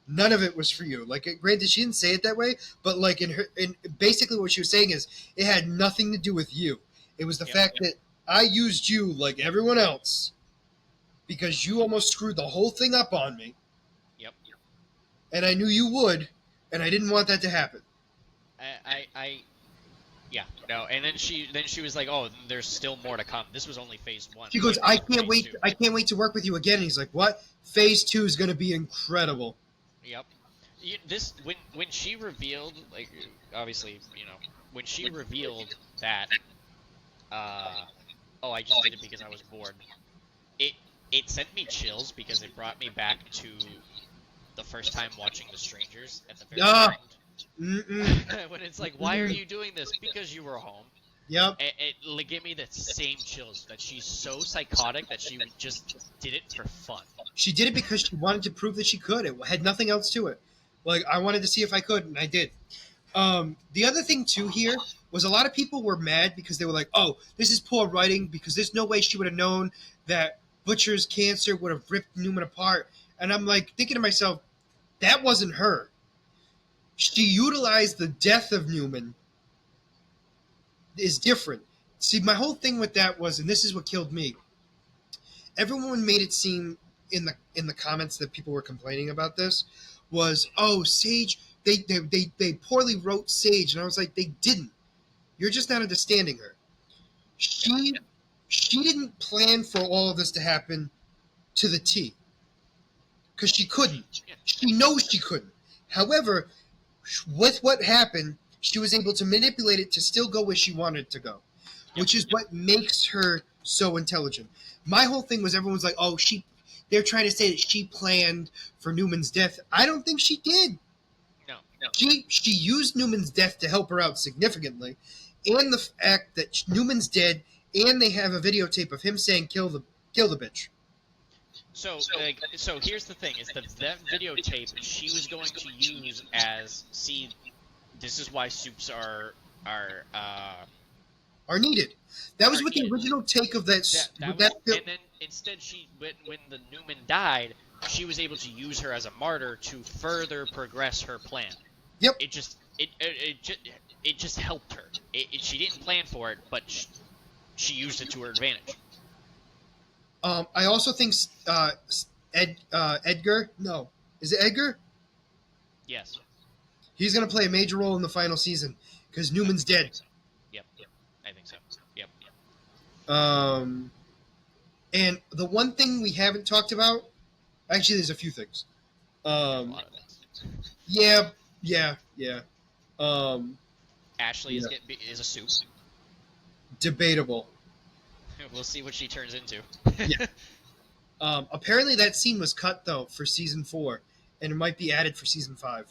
None of it was for you. Like, granted, she didn't say it that way, but like in basically what she was saying is it had nothing to do with you. It was the Yep. fact that I used you like everyone else because you almost screwed the whole thing up on me, Yep. and I knew you would, and I didn't want that to happen. I yeah, no, and then she was like, "Oh, there's still more to come. This was only phase 1. She There's goes, gonna be phase 2." I can't wait to work with you again. And he's like, what? Phase 2 is going to be incredible. Yep. This when she revealed, like, obviously, when she revealed that, oh, I just did it because I was bored. It it sent me chills because it brought me back to the first time watching The Strangers at the very Ah, end. When it's like, why are you doing this? Because you were home. Yep. It gave me the same chills that she's so psychotic that she just did it for fun. She did it because she wanted to prove that she could. It had nothing else to it. Like, I wanted to see if I could, and I did. The other thing, too, here was a lot of people were mad because they were like, oh, this is poor writing because there's no way she would have known that Butcher's cancer would have ripped Newman apart. And I'm like, thinking to myself, that wasn't her. She utilized the death of Newman is different. See, my whole thing with that was, and this is what killed me. Everyone made it seem in the comments that people were complaining about this was, oh, Sage, they poorly wrote Sage, and I was like, they didn't. You're just not understanding her. She didn't plan for all of this to happen to the T because she couldn't. Yeah. She knows she couldn't. However, with what happened, she was able to manipulate it to still go where she wanted to go, which is what makes her so intelligent. My whole thing was everyone's like, oh, they're trying to say that she planned for Newman's death. I don't think she did. No. She used Newman's death to help her out significantly, and the fact that Newman's dead, and they have a videotape of him saying kill the bitch. So here's the thing: is that videotape she was going to use as this is why soups are Needed. That was are what the needed. original take of that. And then instead when the Newman died, she was able to use her as a martyr to further progress her plan. Yep. It just helped her. She didn't plan for it, but she used it to her advantage. I also think Edgar. No, is it Edgar? Yes. He's going to play a major role in the final season because Newman's dead. So. Yep. I think so. Yep. And the one thing we haven't talked about, actually, there's a few things. A lot of things. Yeah. Ashley is a soup. Debatable. We'll see what she turns into. Yeah. Apparently, that scene was cut though for season 4, and it might be added for season 5.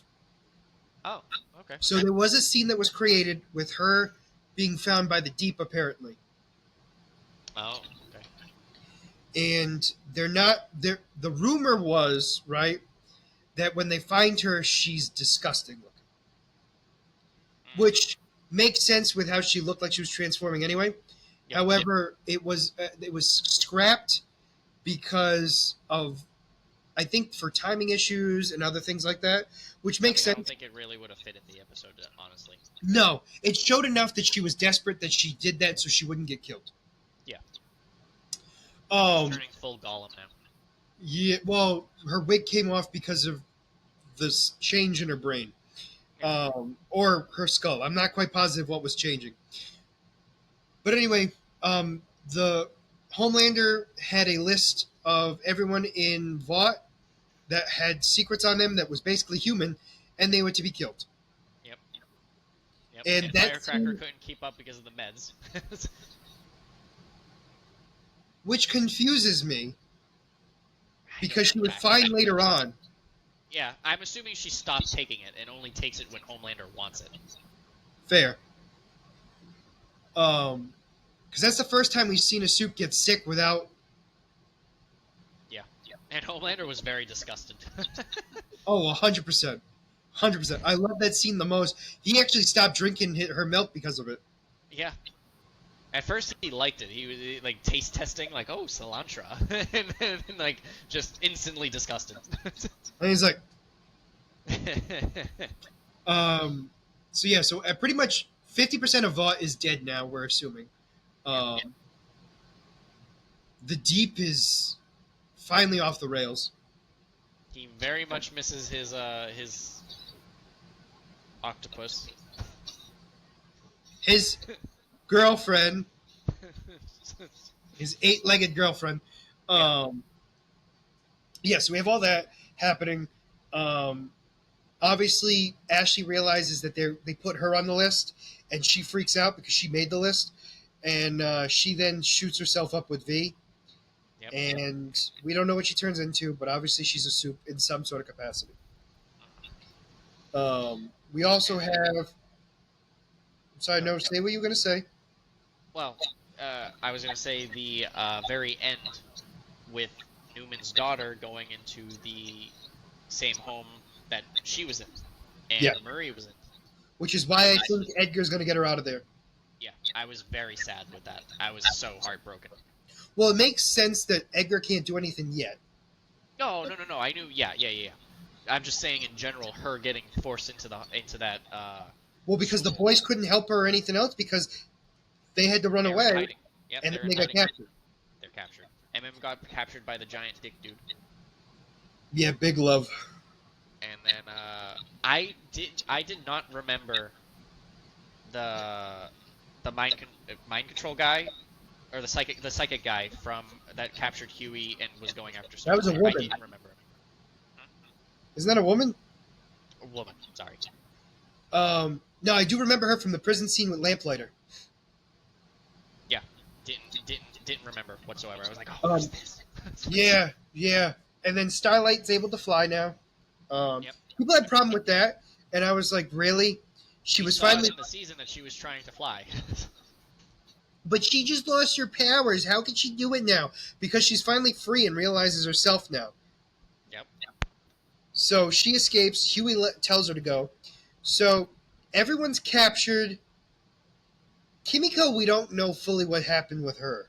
Oh, okay. So there was a scene that was created with her being found by the Deep, apparently. Oh, okay. And they're not there. The rumor was right that when they find her, she's disgusting looking, which makes sense with how she looked like she was transforming anyway. Yep. However, it was scrapped because of, I think, for timing issues and other things like that, which makes sense. I don't think it really would have fit in the episode, honestly. No, it showed enough that she was desperate that she did that so she wouldn't get killed. Yeah. Turning full Gollum now. Yeah, well, her wig came off because of this change in her brain, or her skull. I'm not quite positive what was changing. But anyway, the Homelander had a list of everyone in Vought that had secrets on them that was basically human, and they were to be killed. Yep. And Firecracker couldn't keep up because of the meds. Which confuses me, because she would find later on. Yeah, I'm assuming she stopped taking it and only takes it when Homelander wants it. Fair. Because that's the first time we've seen a soup get sick without. Yeah. And Homelander was very disgusted. Oh, 100%. 100%. I love that scene the most. He actually stopped drinking her milk because of it. Yeah. At first he liked it. He was like taste testing, like, oh, cilantro, and like just instantly disgusted. And he's like, um, so yeah, so pretty much 50% of Vought is dead now. We're assuming. Yep. Um, the Deep is finally off the rails. He very much misses his octopus. His girlfriend, his eight-legged girlfriend. Um, yeah, so we have all that happening. Um, obviously, Ashley realizes that they put her on the list, and she freaks out because she made the list, and she then shoots herself up with V. Yep. And we don't know what she turns into, but obviously she's a soup in some sort of capacity. We also have. I'm sorry, no, say what you were going to say. Well, I was gonna say the very end with Newman's daughter going into the same home that she was in, Yeah, and Marie was in. which is why I think Edgar's going to get her out of there. Yeah, I was very sad with that. I was so heartbroken. Well, it makes sense that Edgar can't do anything yet. No, no, no, no. I knew. Yeah, yeah, yeah. I'm just saying in general, her getting forced into that Well, because the boys couldn't help her or anything else because they had to run they're in away, hiding. Yep, and they're then in they got hiding. captured. They're captured. got captured by the giant dick dude. Yeah, big love. And then I did not remember the mind control guy or the psychic guy from that captured Huey and was going after That was a Starfire. I woman. didn't remember him. Isn't that a woman? A woman, sorry. No, I do remember her from the prison scene with Lamplighter. Yeah, didn't remember whatsoever. I was like, oh, who's this? Yeah, yeah. And then Starlight's able to fly now. Yep. People had a problem with that, and I was like, really? She We was saw finally. it in the season that she was trying to fly. But she just lost her powers. How can she do it now? Because she's finally free and realizes herself now. Yep. So she escapes. Huey tells her to go. So everyone's captured. Kimiko, we don't know fully what happened with her.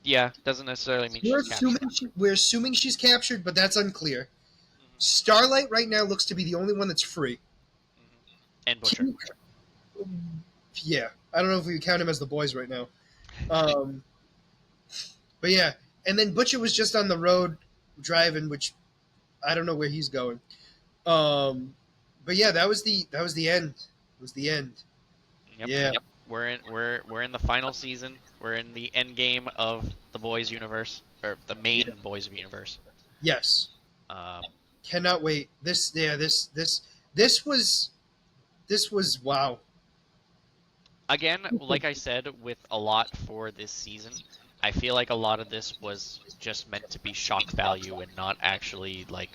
Yeah, doesn't necessarily mean We're she's captured. assuming she's captured, but that's unclear. Mhm. Starlight right now looks to be the only one that's free. And Butcher. Yeah, I don't know if we count him as the boys right now. But yeah, and then Butcher was just on the road driving, which I don't know where he's going. But yeah, that was the end. It was the end. Yep. Yeah. Yep. We're in the final season. We're in the end game of the boys universe or the main boys universe. Yes. Um, Cannot wait. This was wow. Again, like I said, with a lot for this season, I feel like a lot of this was just meant to be shock value and not actually like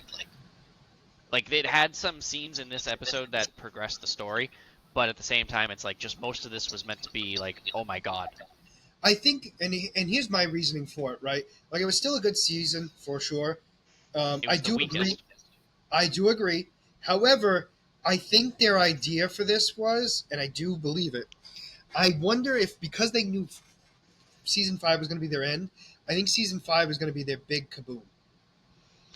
it had some scenes in this episode that progressed the story, but at the same time, it's like just most of this was meant to be like, oh my god. I think, and here's my reasoning for it. Right, like it was still a good season for sure. It was the weakest. I do agree. However, I think their idea for this was, and I do believe it. I wonder if because they knew season 5 was going to be their end, I think season 5 is going to be their big kaboom.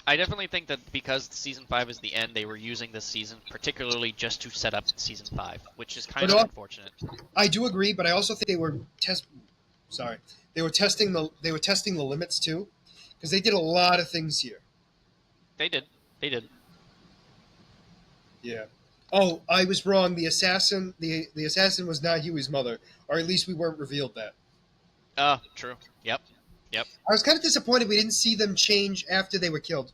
I definitely think that because season 5 is the end, they were using this season particularly just to set up season 5, which is kind of unfortunate. I do agree, but I also think they were they were testing the limits too, because they did a lot of things here. They did. Yeah. Oh, I was wrong. The assassin was not Huey's mother, or at least we weren't revealed that. True. Yep. I was kind of disappointed we didn't see them change after they were killed.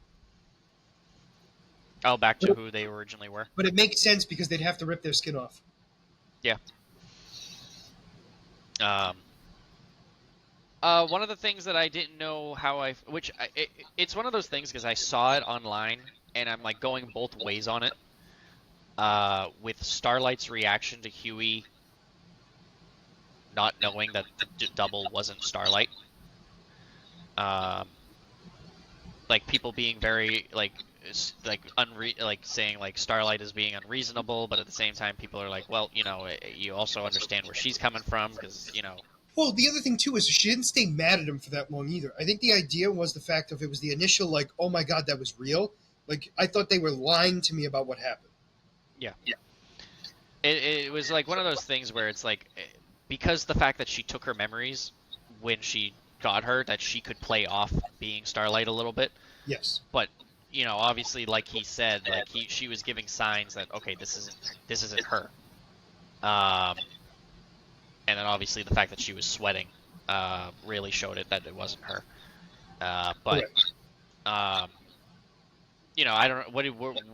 Oh, back to who they originally were. But it makes sense because they'd have to rip their skin off. Yeah. One of the things that I didn't know it's one of those things because I saw it online and I'm like going both ways on it. With Starlight's reaction to Huey not knowing that the double wasn't Starlight. Like people being very like like saying like Starlight is being unreasonable, but at the same time, people are like, well, you also understand where she's coming from because Well, the other thing too is she didn't stay mad at him for that long either. I think the idea was the fact of it was the initial like, oh my god, that was real. Like I thought they were lying to me about what happened. yeah, it was like one of those things where it's like because the fact that she took her memories when she got her, that she could play off being Starlight a little bit. Yes. But obviously, like he said, like she was giving signs that okay, this isn't her. Um, and then obviously the fact that she was sweating really showed it that it wasn't her. But Correct. um, I don't know.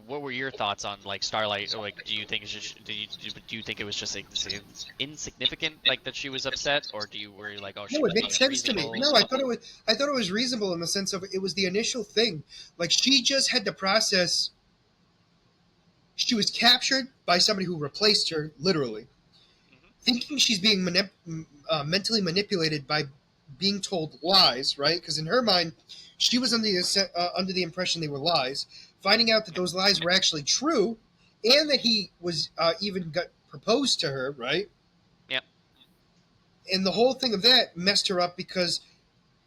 What were your thoughts on like Starlight? Or, like, do you think do you think it was just like insignificant, like that she was upset, or were you like, oh, she No, it was being makes sense to me. unreasonable? No, I thought it was reasonable in the sense of it was the initial thing. Like she just had to process. She was captured by somebody who replaced her, literally, Hmm. thinking she's being mentally manipulated by being told lies, right? Because in her mind, she was under the impression they were lies. Finding out that Yeah, those lies were actually true, and that he was even got proposed to her, right? yeah, And the whole thing of that messed her up because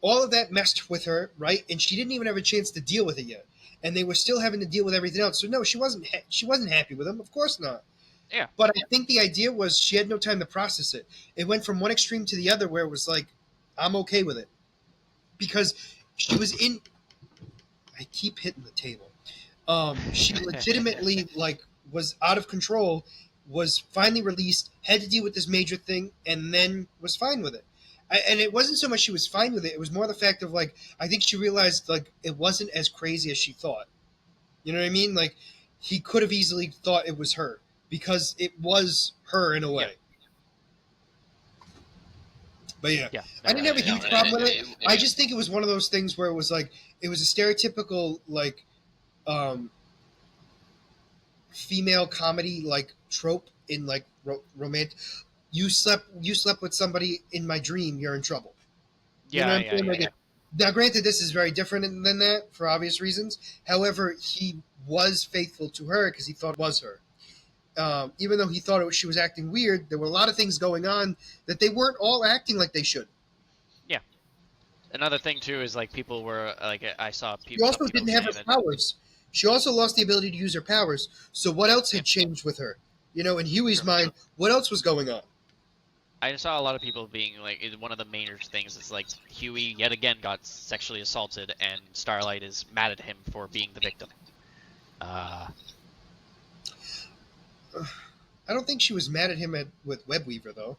all of that messed with her, right? And she didn't even have a chance to deal with it yet, and they were still having to deal with everything else. So no, she wasn't happy with him, of course not. yeah, But I think the idea was she had no time to process it. It went from one extreme to the other, where it was like, I'm okay with it because she was in. I keep hitting the table. She legitimately like was out of control, was finally released, had to deal with this major thing, and then was fine with it. And it wasn't so much she was fine with it; it was more the fact of like I think she realized like it wasn't as crazy as she thought. You know what I mean? Like he could have easily thought it was her because it was her in a yeah, way. But yeah, yeah. I No, didn't have a huge problem with it. it I just think it was one of those things where it was like it was a stereotypical like um, female comedy like trope in like romantic. You slept with somebody in my dream. You're in trouble. You know yeah, what I'm yeah, saying? yeah, Like, yeah. now, granted, this is very different than that for obvious reasons. However, he was faithful to her because he thought it was her. Even though he thought she was acting weird, there were a lot of things going on that they weren't all acting like they should. Yeah. Another thing too is like people were like I saw She some also people didn't have her saying that powers. She also lost the ability to use her powers. So what else yeah, had changed with her? In Huey's true. mind, what else was going on? I saw a lot of people being like one of the major things is like Huey yet again got sexually assaulted and Starlight is mad at him for being the victim. Uh, I don't think she was mad at him with Webweaver though.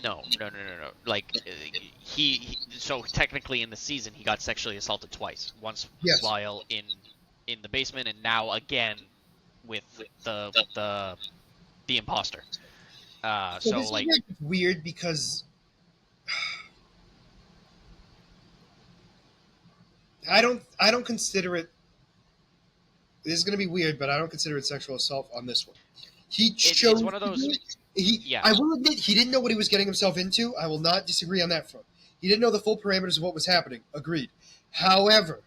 no. Like so technically in the season he got sexually assaulted twice. Once Yes. while in the basement and now again with the imposter. So So this is like where it's weird because I don't consider it. This is going to be weird, but I don't consider it sexual assault on this one. He it's chose one of to do those. it. He, Yeah, I will admit, he didn't know what he was getting himself into. I will not disagree on that front. He didn't know the full parameters of what was happening. Agreed. However,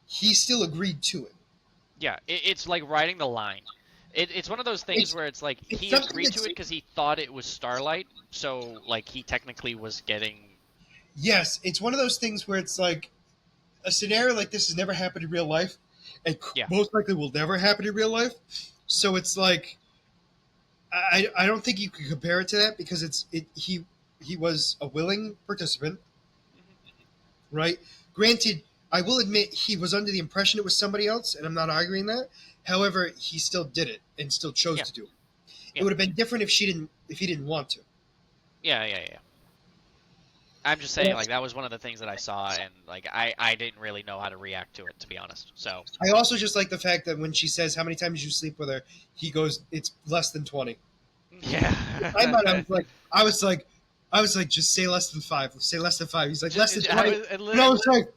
he still agreed to it. yeah. It's like riding the line. It's one of those things It's where it's like it's he something agreed to that's it because he thought it was Starlight, so like he technically was getting. yes, it's one of those things where it's like a scenario like this has never happened in real life, and Yeah, most likely will never happen in real life. So it's like I don't think you could compare it to that because he was a willing participant, hmm, right? Granted, I will admit he was under the impression it was somebody else, and I'm not arguing that. However, he still did it and still chose yeah, to do it. It yeah, would have been different if he didn't want to. yeah. I'm just saying like that was one of the things that I saw and like I didn't really know how to react to it to be honest. So I also just like the fact that when she says how many times you sleep with her, he goes, "It's less than 20." In my mind, yeah. I was like, just say less than five. Say less than five. He's like less than I 20, was and and I was like,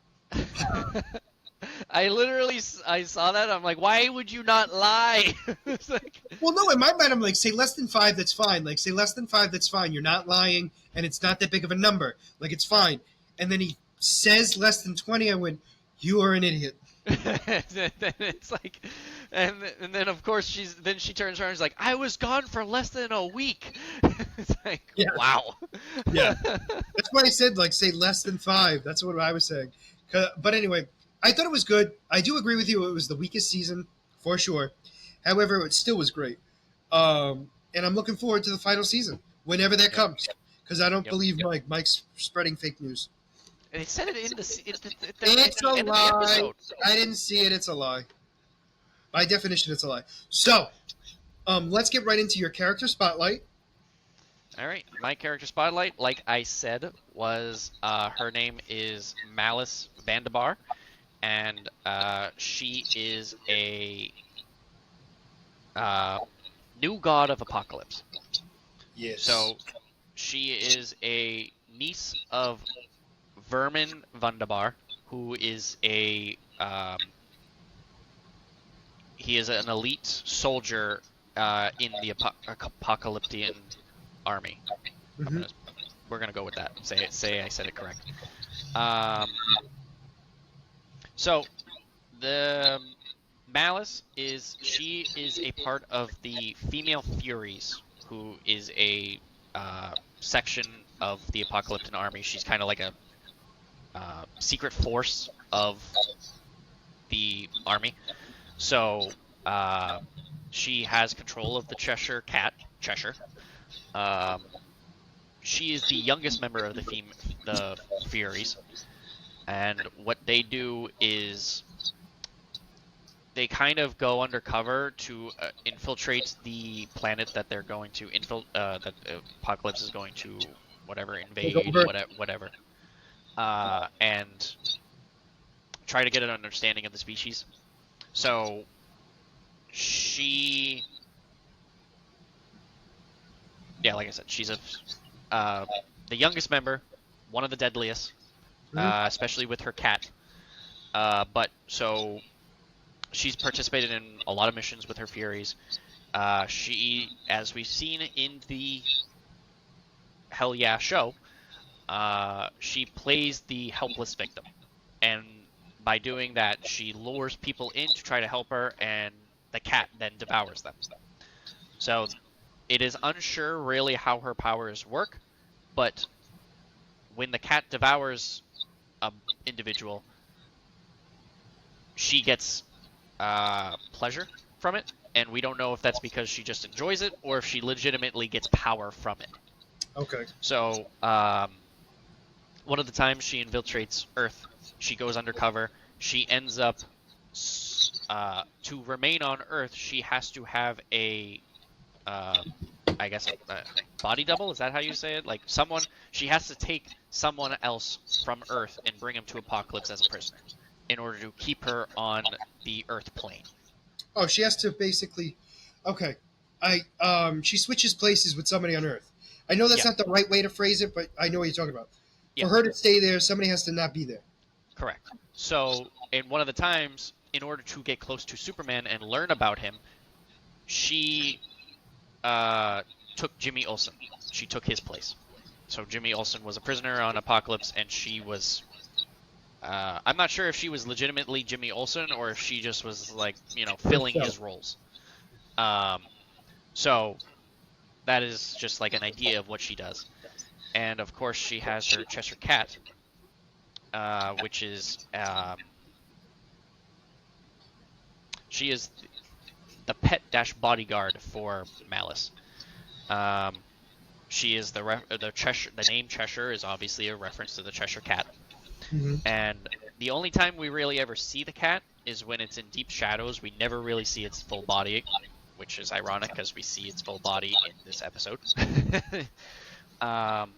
I literally I saw that. I'm like, why would you not lie? It's like, well, no. In my mind, I'm like, say less than five. That's fine. Say less than five. That's fine. You're not lying, and it's not that big of a number. Like it's fine. And then he says less than 20, I went, "You are an idiot." Then it's like, and then of course she turns around and is like, I was gone for less than a week. It's like, Yeah, wow. yeah. That's why I said like say less than 5. That's what I was saying. But anyway, I thought it was good. I do agree with you. It was the weakest season for sure. However, it still was great. And I'm looking forward to the final season whenever that Yep, comes, because I don't yep. believe Mike's spreading fake news. And they said it in at It's a the end of the lie. episode. I didn't see it. It's a lie. By definition, it's a lie. So, let's get right into your character spotlight. All right, my character spotlight, like I said, was her name is Malice Vandebar, and she is a uh, new god of apocalypse. Yes. So she is a niece of Vermin Vandebar, who is he is an elite soldier in the apocalyptian army. Hmm. We're gonna go with that. Say I said it correct. Um, so the Malice she is a part of the Female Furies, who is a section of the apocalyptic army. She's kind of like a secret force of the army. So she has control of the Cheshire Cat. Cheshire. Um, she is the youngest member of the Furies, and what they do is they kind of go undercover to infiltrate the planet that they're going to that Apocalypse is going to whatever Take invade, over. whatever, and try to get an understanding of the species. So she, yeah, like I said, she's the youngest member, one of the deadliest, Hmm. especially with her cat. But so she's participated in a lot of missions with her Furies. She, as we've seen in the Hell Yeah show, she plays the helpless victim, and by doing that, she lures people in to try to help her, and the cat then devours them. So it is unsure really how her powers work, but when the cat devours a individual, she gets pleasure from it, and we don't know if that's because she just enjoys it or if she legitimately gets power from it. Okay. So one of the times she infiltrates Earth, she goes undercover. She ends up to remain on Earth. She has to have uh, I guess a body double. Is that how you say it? Like someone, she has to take someone else from Earth and bring him to Apocalypse as a prisoner in order to keep her on the Earth plane. Oh, she has to basically. Okay. She switches places with somebody on Earth. I know that's Yeah, not the right way to phrase it, but I know what you're talking about. yeah, For her to stay there, somebody has to not be there. correct. So in one of the times, in order to get close to Superman and learn about him, she uh, took Jimmy Olsen. She took his place. So Jimmy Olsen was a prisoner on Apocalypse, and she was. I'm not sure if she was legitimately Jimmy Olsen or if she just was like filling Herself. his roles. Um, so that is just like an idea of what she does. And of course, she has her Cheshire Cat, which is she is the pet dash bodyguard for Malice. Um, she is the Cheshire. The name Cheshire is obviously a reference to the Cheshire Cat. Hmm. And the only time we really ever see the cat is when it's in deep shadows. We never really see its full body, which is ironic because we see its full body in this episode. um,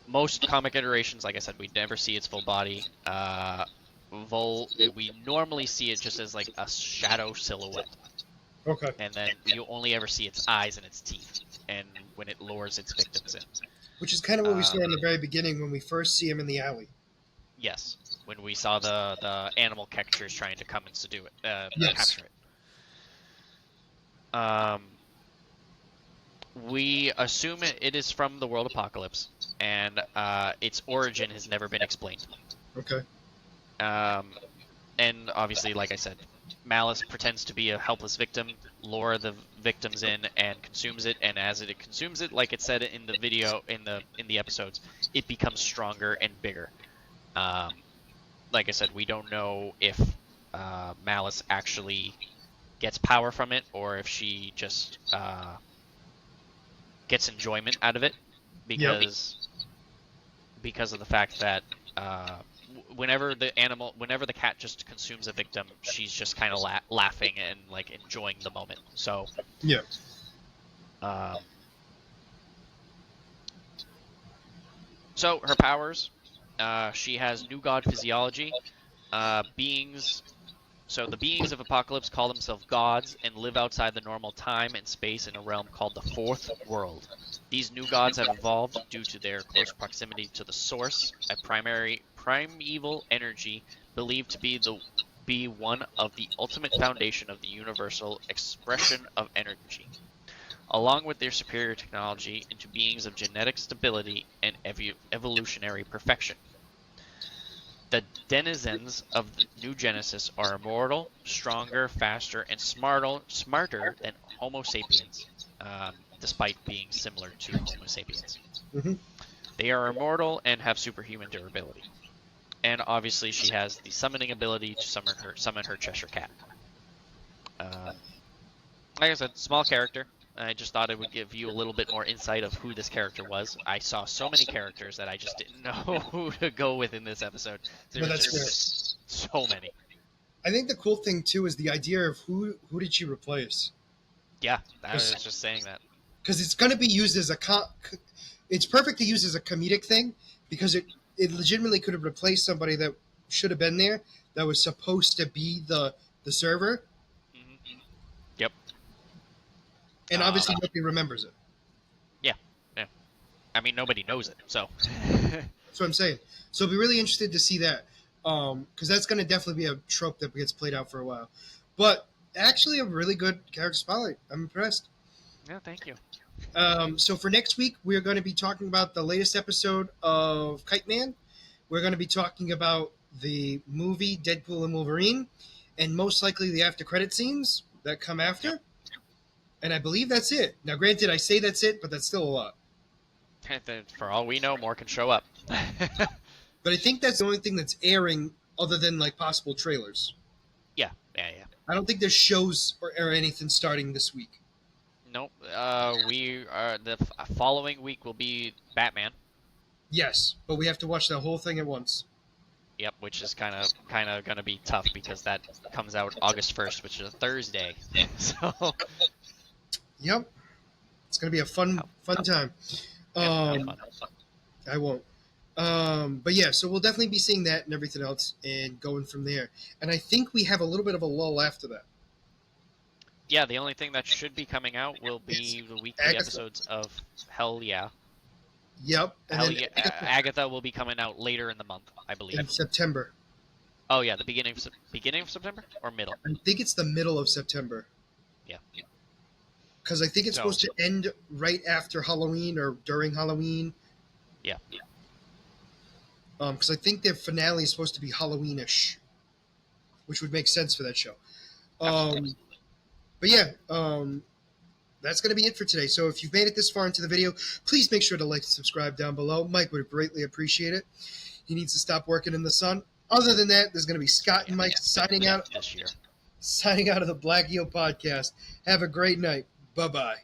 most comic iterations, like I said, we never see its full body. We normally see it just as like a shadow silhouette, Okay. and then you only ever see its eyes and its teeth, and when it lures its victims in. Which is kind of what we saw Um, in the very beginning when we first see him in the alley. yes, when we saw the animal catchers trying to come and subdue it, Yes. capture it. Um, We assume it is from the world Apocalypse, and its origin has never been explained. Okay. And obviously, like I said, Malice pretends to be a helpless victim, lure the victims in, and consumes it. And as it consumes it, like it said in the video, in the episodes, it becomes stronger and bigger. Like I said, we don't know if Malice actually gets power from it, or if she just gets enjoyment out of it, Yep. because of the fact that whenever the cat just consumes a victim, she's just kind of laughing and like enjoying the moment. So Yeah. um, so her powers, she has new god physiology. Beings So the beings of Apocalypse call themselves gods and live outside the normal time and space in a realm called the Fourth World. These new gods have evolved due to their close proximity to the Source, a primeval energy believed to be one of the ultimate foundation of the universal expression of energy, along with their superior technology into beings of genetic stability and evolutionary perfection. The denizens of the New Genesis are immortal, stronger, faster, and smarter than Homo sapiens, despite being similar to Homo sapiens. Mm-hmm. They are immortal and have superhuman durability. And obviously, she has the summoning ability to summon her Cheshire Cat. Like I said, small character. I just thought it would give you a little bit more insight of who this character was. I saw so many characters that I just didn't know who to go with in this episode. There But was that's fair. just so many. I think the cool thing too is the idea of who did she replace? Yeah, I was just saying that. Because it's going to be used as it's perfect to use as a comedic thing because it legitimately could have replaced somebody that should have been there that was supposed to be the server, Mm-hmm. Yep. and obviously nobody remembers it. Yeah, yeah. I mean, nobody knows it, so. That's what I'm saying. So I'll be really interested to see that because that's going to definitely be a trope that gets played out for a while. But actually, a really good character spotlight. I'm impressed. Yeah, thank you. So for next week, we're going to be talking about the latest episode of Kite-Man. We're going to be talking about the movie Deadpool and Wolverine, and most likely the after credit scenes that come after. Yep. And I believe that's it. Now, granted, I say that's it, but that's still a lot. For all we know, more can show up. But I think that's the only thing that's airing other than like possible trailers. Yeah. I don't think there's shows or anything starting this week. Nope. We are the following week will be Batman. Yes, but we have to watch the whole thing at once. Yep, which is kind of gonna be tough because that comes out August 1st, which is a Thursday. So. Yep, it's gonna be a fun time. Fun. I won't. But yeah, so we'll definitely be seeing that and everything else, and going from there. And I think we have a little bit of a lull after that. Yeah, the only thing that should be coming out will be the weekly episodes of Hell Yeah. Yep. And Hell then Yeah. Agatha will be coming out later in the month, I believe. in September. Oh yeah, the beginning of September or middle? I think it's the middle of September. Yeah. Because I think it's supposed to end right after Halloween or during Halloween. Yeah. Because I think their finale is supposed to be Halloween-ish, which would make sense for that show. But yeah, that's going to be it for today. So if you've made it this far into the video, please make sure to like and subscribe down below. Mike would greatly appreciate it. He needs to stop working in the sun. Other than that, there's going to be Scott and Mike signing out this year. Signing out of the Black Eel Podcast. Have a great night. Bye-bye.